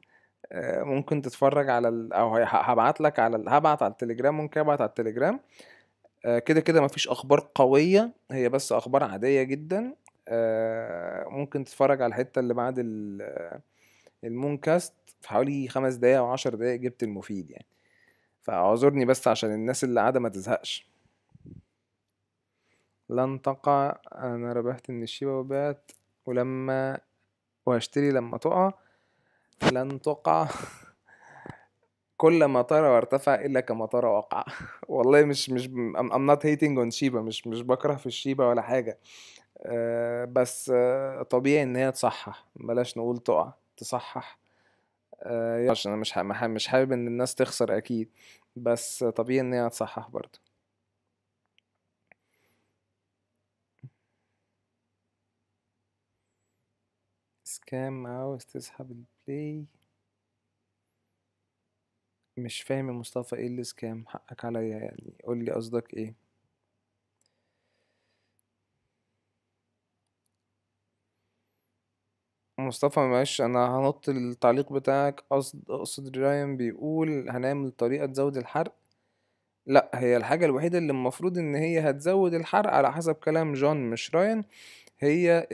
ممكن تتفرج على او هبعت لك هبعت على التليجرام. ممكن ابعت على التليجرام. كده كده مفيش اخبار قوية، هي بس اخبار عادية جدا. ممكن تتفرج على الحتة اللي بعد المون كاست في حوالي 5 دقايق او 10 دقايق، جبت المفيد يعني. فاعذرني بس عشان الناس اللي قاعدة ما تزهقش. لن تقع. انا ربحت من الشيبة وبعت وهشتري لما تقع. لن تقع. كل ما طار وارتفع الا كما طار وقع. والله مش I'm not hating on شيبة، مش بكره في الشيبة ولا حاجة. بس طبيعي ان هي تصحح، بلاش نقول تقع، تصحح. عشان انا مش حابب ان الناس تخسر اكيد، بس طبيعي ان هي تصحح برضه. سكام عاوز تسحب البلاي؟ مش فاهم يا مصطفى، ايه اللي سكام؟ حقك عليا يعني، قول لي قصدك ايه. مصطفى معلش، انا هنط التعليق بتاعك. اقصد رايان بيقول هنعمل طريقة تزود الحرق. لا، هي الحاجة الوحيدة اللي المفروض ان هي هتزود الحرق على حسب كلام جون مش رايان، هي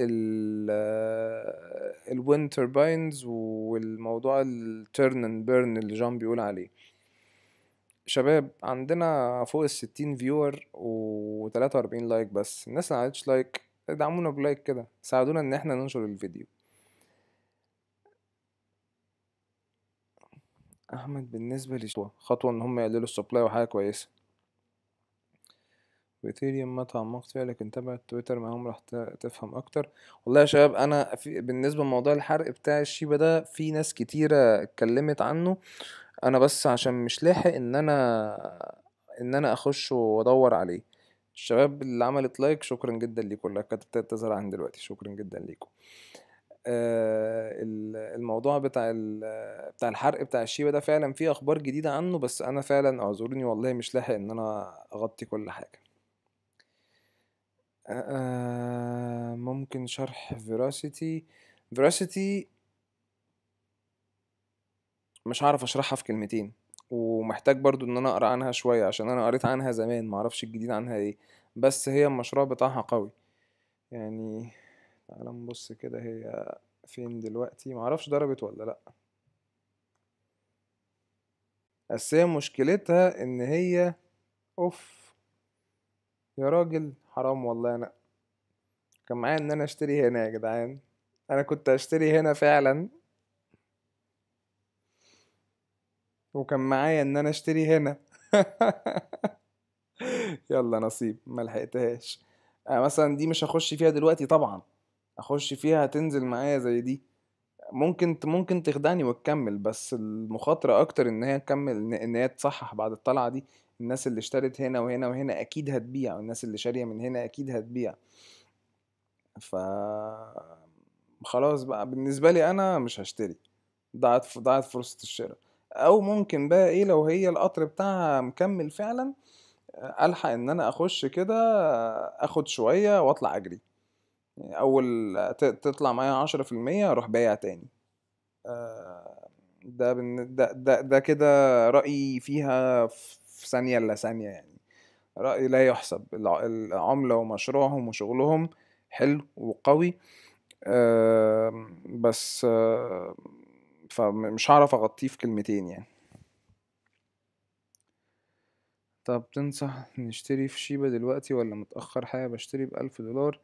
الويند توربينز والموضوع التيرن اند بيرن اللي جون بيقول عليه. شباب عندنا فوق ال60 فيور و43 لايك، بس الناس اللي معلتش لايك ادعمونا بلايك كده، ساعدونا ان احنا ننشر الفيديو. احمد بالنسبة لي خطوة ان هم يقللوا السبلاي وحاجة كويسة. وإيثيريوم ما تعمقت فيها، لكن تابع التويتر معاهم راح تفهم اكتر. والله يا شباب انا بالنسبة لموضوع الحرق بتاع الشيبة ده، في ناس كتيرة اتكلمت عنه. انا بس عشان مش لاحق ان انا اخش وادور عليه. الشباب اللي عملت لايك شكرا جدا ليكم، اللايكات ابتدت تظهر عن دلوقتي، شكرا جدا ليكم. الموضوع بتاع الحرق بتاع الشيبة ده فعلا فيه اخبار جديدة عنه، بس انا فعلا اعذروني والله مش لاحق ان انا اغطي كل حاجة. ممكن شرح فيراسيتي مش هعرف اشرحها في كلمتين. ومحتاج برضو ان انا اقرا عنها شويه، عشان انا قريت عنها زمان معرفش الجديد عنها ايه، بس هي المشروع بتاعها قوي يعني. تعال نبص كده هي فين دلوقتي، معرفش ضربت ولا لا، بس هي مشكلتها ان هي اوف يا راجل حرام والله. انا كان معايا ان انا اشتري هنا يا جدعان، انا كنت اشتري هنا فعلا، وكان معايا ان انا اشتري هنا يلا نصيب ما لحقتهاش. مثلا دي مش هخش فيها دلوقتي طبعا، اخش فيها هتنزل معايا زي دي، ممكن تخدعني وتكمل، بس المخاطرة اكتر ان هي تكمل، ان هي تصحح بعد الطلعة دي. الناس اللي اشترت هنا وهنا وهنا اكيد هتبيع، والناس اللي شارية من هنا اكيد هتبيع. ف خلاص بقى بالنسبة لي انا مش هشتري، ضاعت فرصة الشراء. او ممكن بقى ايه لو هي القطر بتاعها مكمل فعلا، الحق ان انا اخش كده اخد شوية واطلع اجري، يعني اول تطلع معايا 10% اروح بايع تاني. ده كده رأيي فيها في ثانية إلا ثانية يعني، رأيي لا يحسب. العملة ومشروعهم وشغلهم حلو وقوي، بس فمش هعرف أغطيه في كلمتين يعني. طب تنصح نشتري في شيبة دلوقتي ولا متأخر؟ حاجة بشتري ب1000 دولار.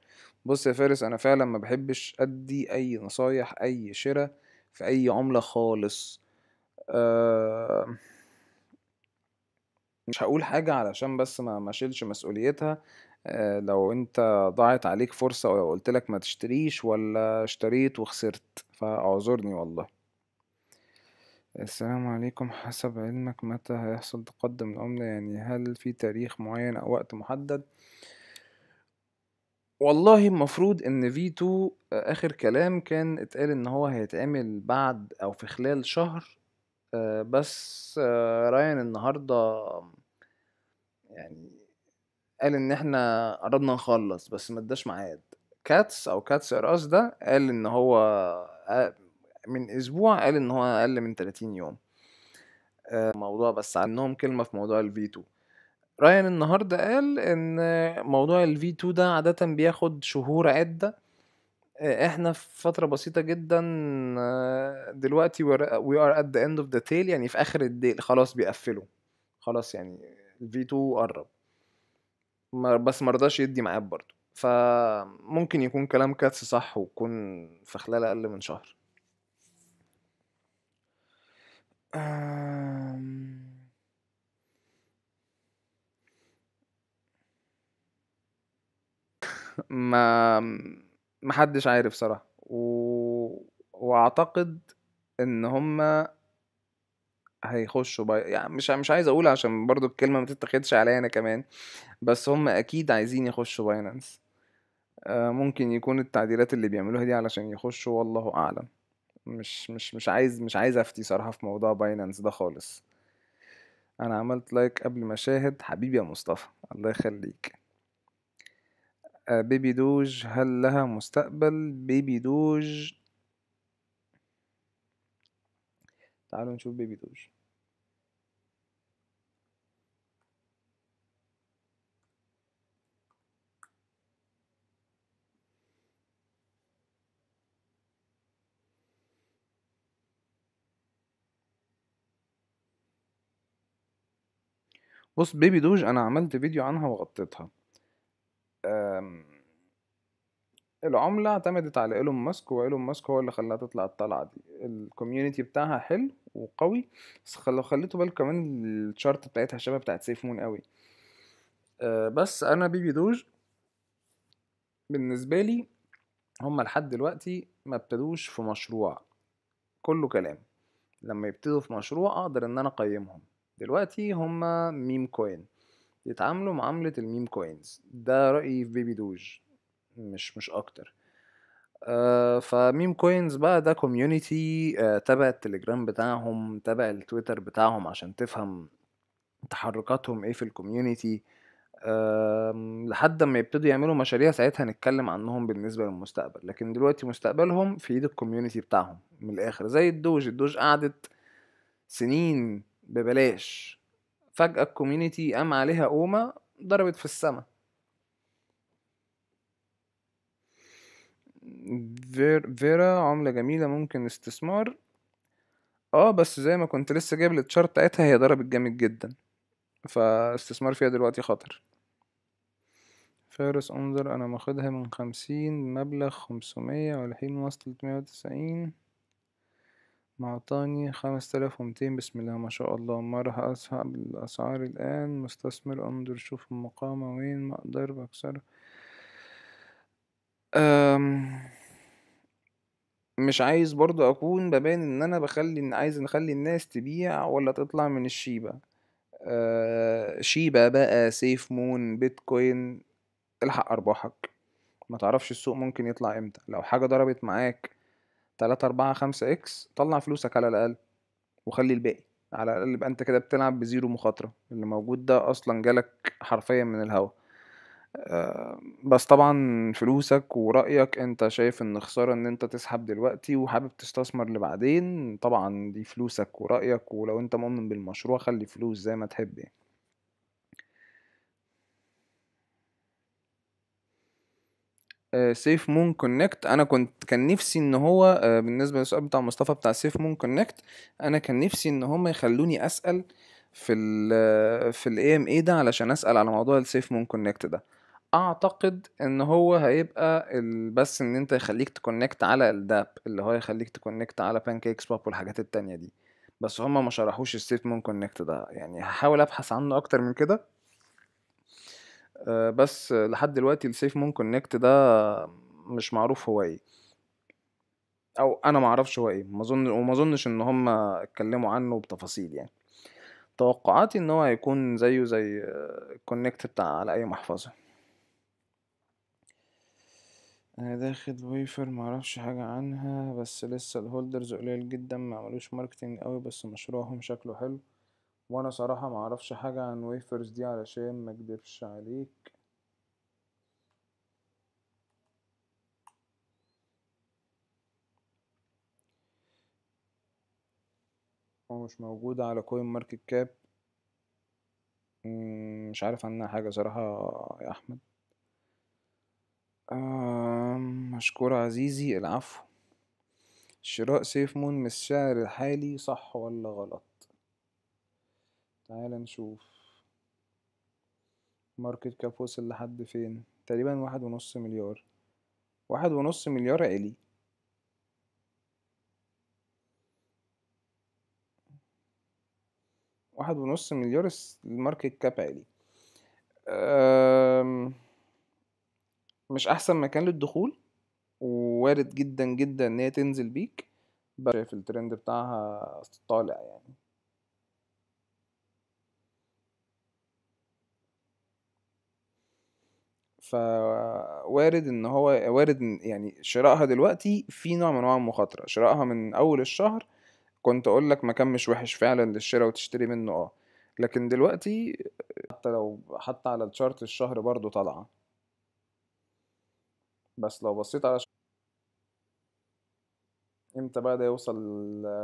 بص يا فارس، أنا فعلا ما بحبش أدي أي نصايح أي شراء في أي عملة خالص. مش هقول حاجة علشان بس ما شيلش مسؤوليتها. لو انت ضاعت عليك فرصة ولو قلت لك ما تشتريش ولا اشتريت وخسرت فاعذرني والله. السلام عليكم، حسب علمك متى هيحصل تقدم العملة؟ يعني هل في تاريخ معين او وقت محدد؟ والله المفروض ان V2 اخر كلام كان اتقال ان هو هيتعمل بعد او في خلال شهر. بس رايان النهاردة يعني قال ان احنا قربنا نخلص بس ما اداش ميعاد. كاتس ار اس ده قال ان هو من اسبوع، قال ان هو اقل من 30 يوم. موضوع بس عنهم كلمة في موضوع الفي 2. رايان النهاردة قال ان موضوع الفي 2 ده عادة بياخد شهور عدة. احنا في فترة بسيطة جدا دلوقتي we are at the end of the tail، يعني في اخر الديل خلاص بيقفلوا خلاص، يعني الفي 2 قرب. بس مرضاش يدي ميعاد برضه، فممكن يكون كلام كاتس صح ويكون في خلال اقل من شهر. ما محدش عارف صراحة واعتقد ان هما هيخشوا يعني مش عايز اقول عشان برضو الكلمة ما تتاخدش عليا انا كمان، بس هما اكيد عايزين يخشوا باينانس. ممكن يكون التعديلات اللي بيعملوها دي علشان يخشوا، والله اعلم. مش عايز افتي صراحة في موضوع باينانس ده خالص. انا عملت لايك قبل ما اشاهد حبيبي يا مصطفى، الله يخليك. بيبي دوج هل لها مستقبل؟ بيبي دوج، تعالوا نشوف بيبي دوج. بص بيبي دوج انا عملت فيديو عنها وغطيتها. العملة اعتمدت على ايلون ماسك، وايلون ماسك هو اللي خلاها تطلع الطلعة دي. الكوميونتي بتاعها حلو وقوي، بس خليتوا بالك كمان الشارت بتاعتها شبه بتاعت سيف مون قوي. بس انا بيبي دوج بالنسبة لي هم لحد دلوقتي ما ابتدوش في مشروع، كله كلام. لما يبتدوا في مشروع اقدر ان انا اقيمهم. دلوقتي هم ميم كوين، يتعاملوا معاملة الميم كوينز. ده رأيي في بيبي دوج، مش اكتر. فميم كوينز بقى ده كوميونيتي تبع التليجرام بتاعهم، تبع التويتر بتاعهم، عشان تفهم تحركاتهم ايه في الكوميونيتي. لحد ما يبتدوا يعملوا مشاريع ساعتها نتكلم عنهم بالنسبة للمستقبل، لكن دلوقتي مستقبلهم في ايد الكوميونيتي بتاعهم. من الاخر زي الدوج قعدت سنين ببلاش، فجأة الكوميونيتي قام عليها قومة ضربت في السما. فيرا عملة جميلة ممكن استثمار، بس زي ما كنت لسه جايب التشارت بتاعتها هي ضربت جامد جدا، فاستثمار فيها دلوقتي خطر. فارس انظر انا ماخدها من 50 مبلغ 500 والحين وصلت 190 معطاني 5200. بسم الله ما شاء الله. ما راح اسحب الاسعار الان. مستثمر انظر شوف المقامة وين ما اقدر بكسر. مش عايز برضو اكون ببان ان انا عايز نخلي الناس تبيع ولا تطلع من الشيبة. شيبة بقى، سيف مون، بيتكوين، الحق ارباحك، ما تعرفش السوق ممكن يطلع امتى. لو حاجة ضربت معاك 3 4 5 اكس طلع فلوسك على الاقل، وخلي الباقي على الاقل. يبقى انت كده بتلعب بزيرو مخاطرة، اللي موجود ده اصلا جالك حرفيا من الهوا. بس طبعا فلوسك ورأيك، انت شايف ان خسارة ان انت تسحب دلوقتي وحابب تستثمر لبعدين، طبعا دي فلوسك ورأيك، ولو انت مؤمن بالمشروع خلي فلوس زي ما تحب يعني. سيف مون كونكت، انا كان نفسي ان هو بالنسبه للسؤال بتاع مصطفى بتاع سيف مون كونكت، انا كان نفسي ان هم يخلوني اسال في الاي ام اي ده علشان اسال على موضوع السيف مون كونكت ده. اعتقد ان هو هيبقى بس ان انت يخليك تكونكت على الداب، اللي هو يخليك تكونكت على بانكيك سواب والحاجات التانية دي، بس هما ما شرحوش السيف مون كونكت ده يعني. هحاول ابحث عنه اكتر من كده. بس لحد دلوقتي السيف مون كونكت ده مش معروف هو ايه، او انا ما اعرفش هو ايه، وما اظنش ان هم اتكلموا عنه بتفاصيل يعني. توقعاتي ان هو هيكون زيه زي الكونكت بتاع على اي محفظة. انا داخل ويفر ما اعرفش حاجة عنها، بس لسه الهولدرز قليل جدا، ما عملوش ماركتنج قوي، بس مشروعهم شكله حلو. وانا صراحة ما اعرفش حاجة عن ويفرز دي علشان ما اكدبش عليك. هو مش موجودة على كوين ماركت كاب، مش عارف عنها حاجة صراحة يا أحمد. مشكور عزيزي، العفو. شراء سيف مون من السعر الحالي صح ولا غلط؟ تعال نشوف. ماركت كاب وصل لحد فين؟ تقريبا 1.5 مليار. 1.5 مليار عالي. 1.5 مليار الماركت كاب عالي. مش أحسن مكان للدخول، ووارد جدا جدا إن هي تنزل بيك، بس شايف الترند بتاعها طالع يعني. فوارد ان هو وارد يعني شرائها دلوقتي في نوع من انواع المخاطره. شرائها من اول الشهر كنت اقول لك مكان مش وحش فعلا للشراء وتشتري منه، لكن دلوقتي حتى على الشارت الشهر برضو طالعه. بس لو بصيت على امتى بقى ده يوصل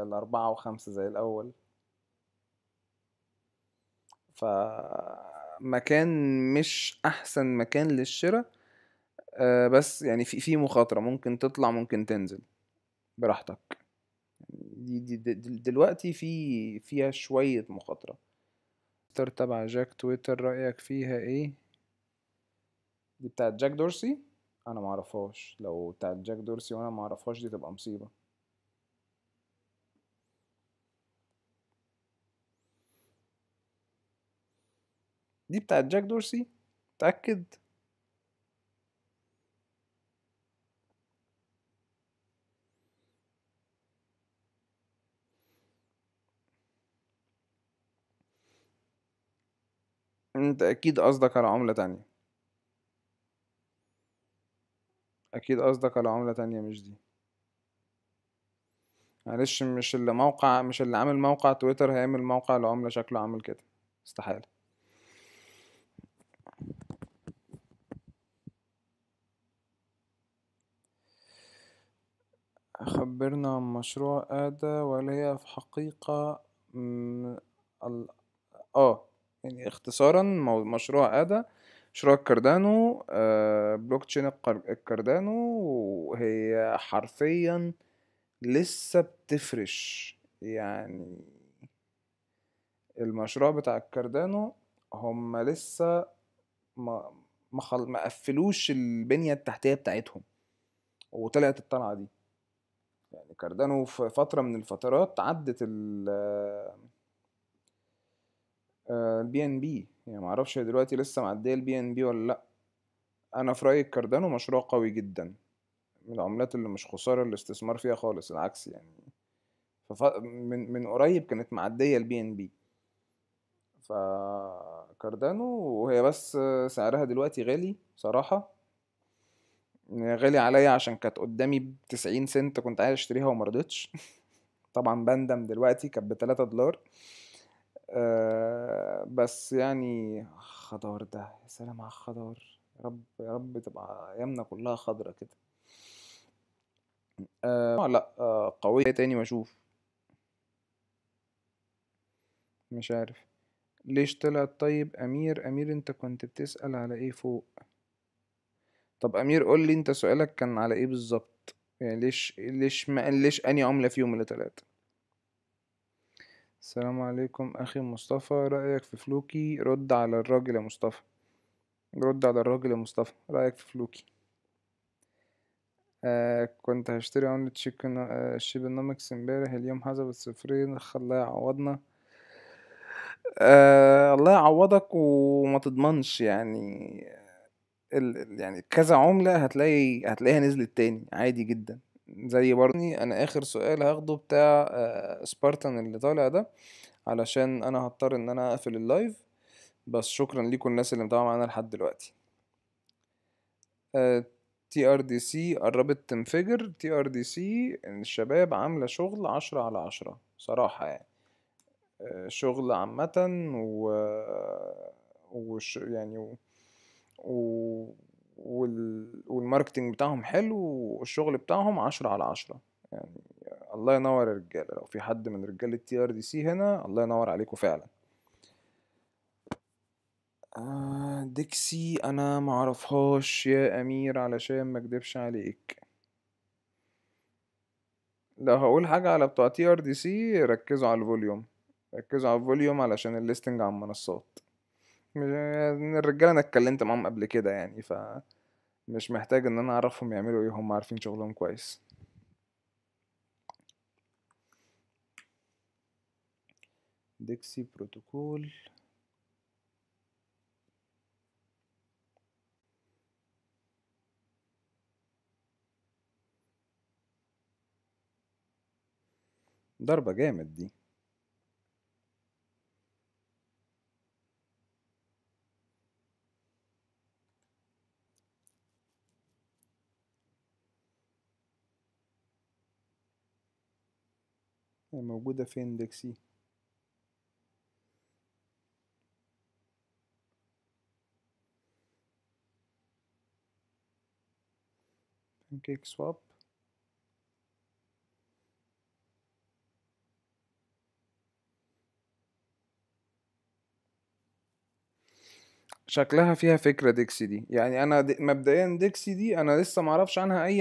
ل4 و5 زي الاول، فمكان مش احسن مكان للشراء. بس يعني في مخاطره، ممكن تطلع ممكن تنزل براحتك. دلوقتي فيها شوية مخاطرة. تبع جاك تويتر رأيك فيها ايه؟ دي بتاعت جاك دورسي؟ انا معرفهاش. لو بتاعت جاك دورسي وانا معرفهاش دي تبقى مصيبة. دي بتاعت جاك دورسي؟ تأكد. انت اكيد قصدك على عملة تانية. اكيد قصدك على عملة تانية مش دي. معلش، مش اللي عامل موقع تويتر هيعمل موقع لعملة شكله عامل كده، استحالة. خبرنا عن مشروع آدا، ولا هي في حقيقة يعني اختصارا مشروع آدا، مشروع الكاردانو، بلوك تشين الكاردانو، وهي حرفيا لسه بتفرش. يعني المشروع بتاع الكاردانو هم لسه ما ما قفلوش البنية التحتية بتاعتهم، وطلعت الطلعة دي. يعني كاردانو في فترة من الفترات عدت البي ان بي، يعني معرفش دلوقتي لسه معدية البي ان بي ولا لأ. أنا في رأيي الكاردانو مشروع قوي جدا، من العملات اللي مش خسارة الاستثمار فيها خالص، العكس يعني. من قريب كانت معدية البي ان بي. فكاردانو، وهي بس سعرها دلوقتي غالي صراحة، غالي عليا عشان كانت قدامي ب90 سنت، كنت عايز اشتريها ومرضتش. طبعا بندم دلوقتي، كانت ب3 دولار. بس يعني خضار ده، يا سلام على الخضار، يا رب يا رب تبقى ايامنا كلها خضرة كده. لا قوية تاني ما اشوف. مش عارف ليش طلعت. طيب امير انت كنت بتسأل على ايه فوق؟ طب امير قول لي انت سؤالك كان على ايه بالظبط؟ يعني ليش اني عملة فيهم اللي تلاتة؟ السلام عليكم اخي مصطفى، رأيك في فلوكي؟ رد على الراجل يا مصطفى، رد على الراجل يا مصطفى، رأيك في فلوكي؟ كنت هشتري عملة شيبنومكس امبارح، اليوم حسب الصفرين، الله يعوضنا. الله يعوضك، وما تضمنش يعني. يعني كذا عملة هتلاقيها نزلت تاني عادي جدا. زي برضه انا اخر سؤال هاخده بتاع سبارتان اللي طالع ده، علشان انا هضطر ان انا اقفل اللايف. بس شكرا ليكم الناس اللي متابعة معانا لحد دلوقتي. تي ار دي سي قربت تنفجر. تي ار دي سي الشباب عاملة شغل 10/10 صراحة يعني. شغل عامة يعني والماركتينج بتاعهم حلو، والشغل بتاعهم 10/10 يعني. الله ينور يا رجالة، لو في حد من رجالة تي ار دي سي هنا، الله ينور عليكم فعلا. ديكسي انا معرفهاش يا امير، علشان ما اكدبش عليك. لو هقول حاجة على بتوع تي ار دي سي، ركزوا على الفوليوم، ركزوا على الفوليوم علشان الليستنج على المنصات. الرجالة انا اتكلمت معاهم قبل كده يعني، مش محتاج ان انا اعرفهم يعملوا ايه، هم عارفين شغلهم كويس. ديكسي بروتوكول. ضربة جامد دي. هي موجودة فين ديكسي؟ بانكيك سواب. شكلها فيها فكرة ديكسي دي، يعني انا مبدئيا ديكسي دي انا لسه معرفش عنها اي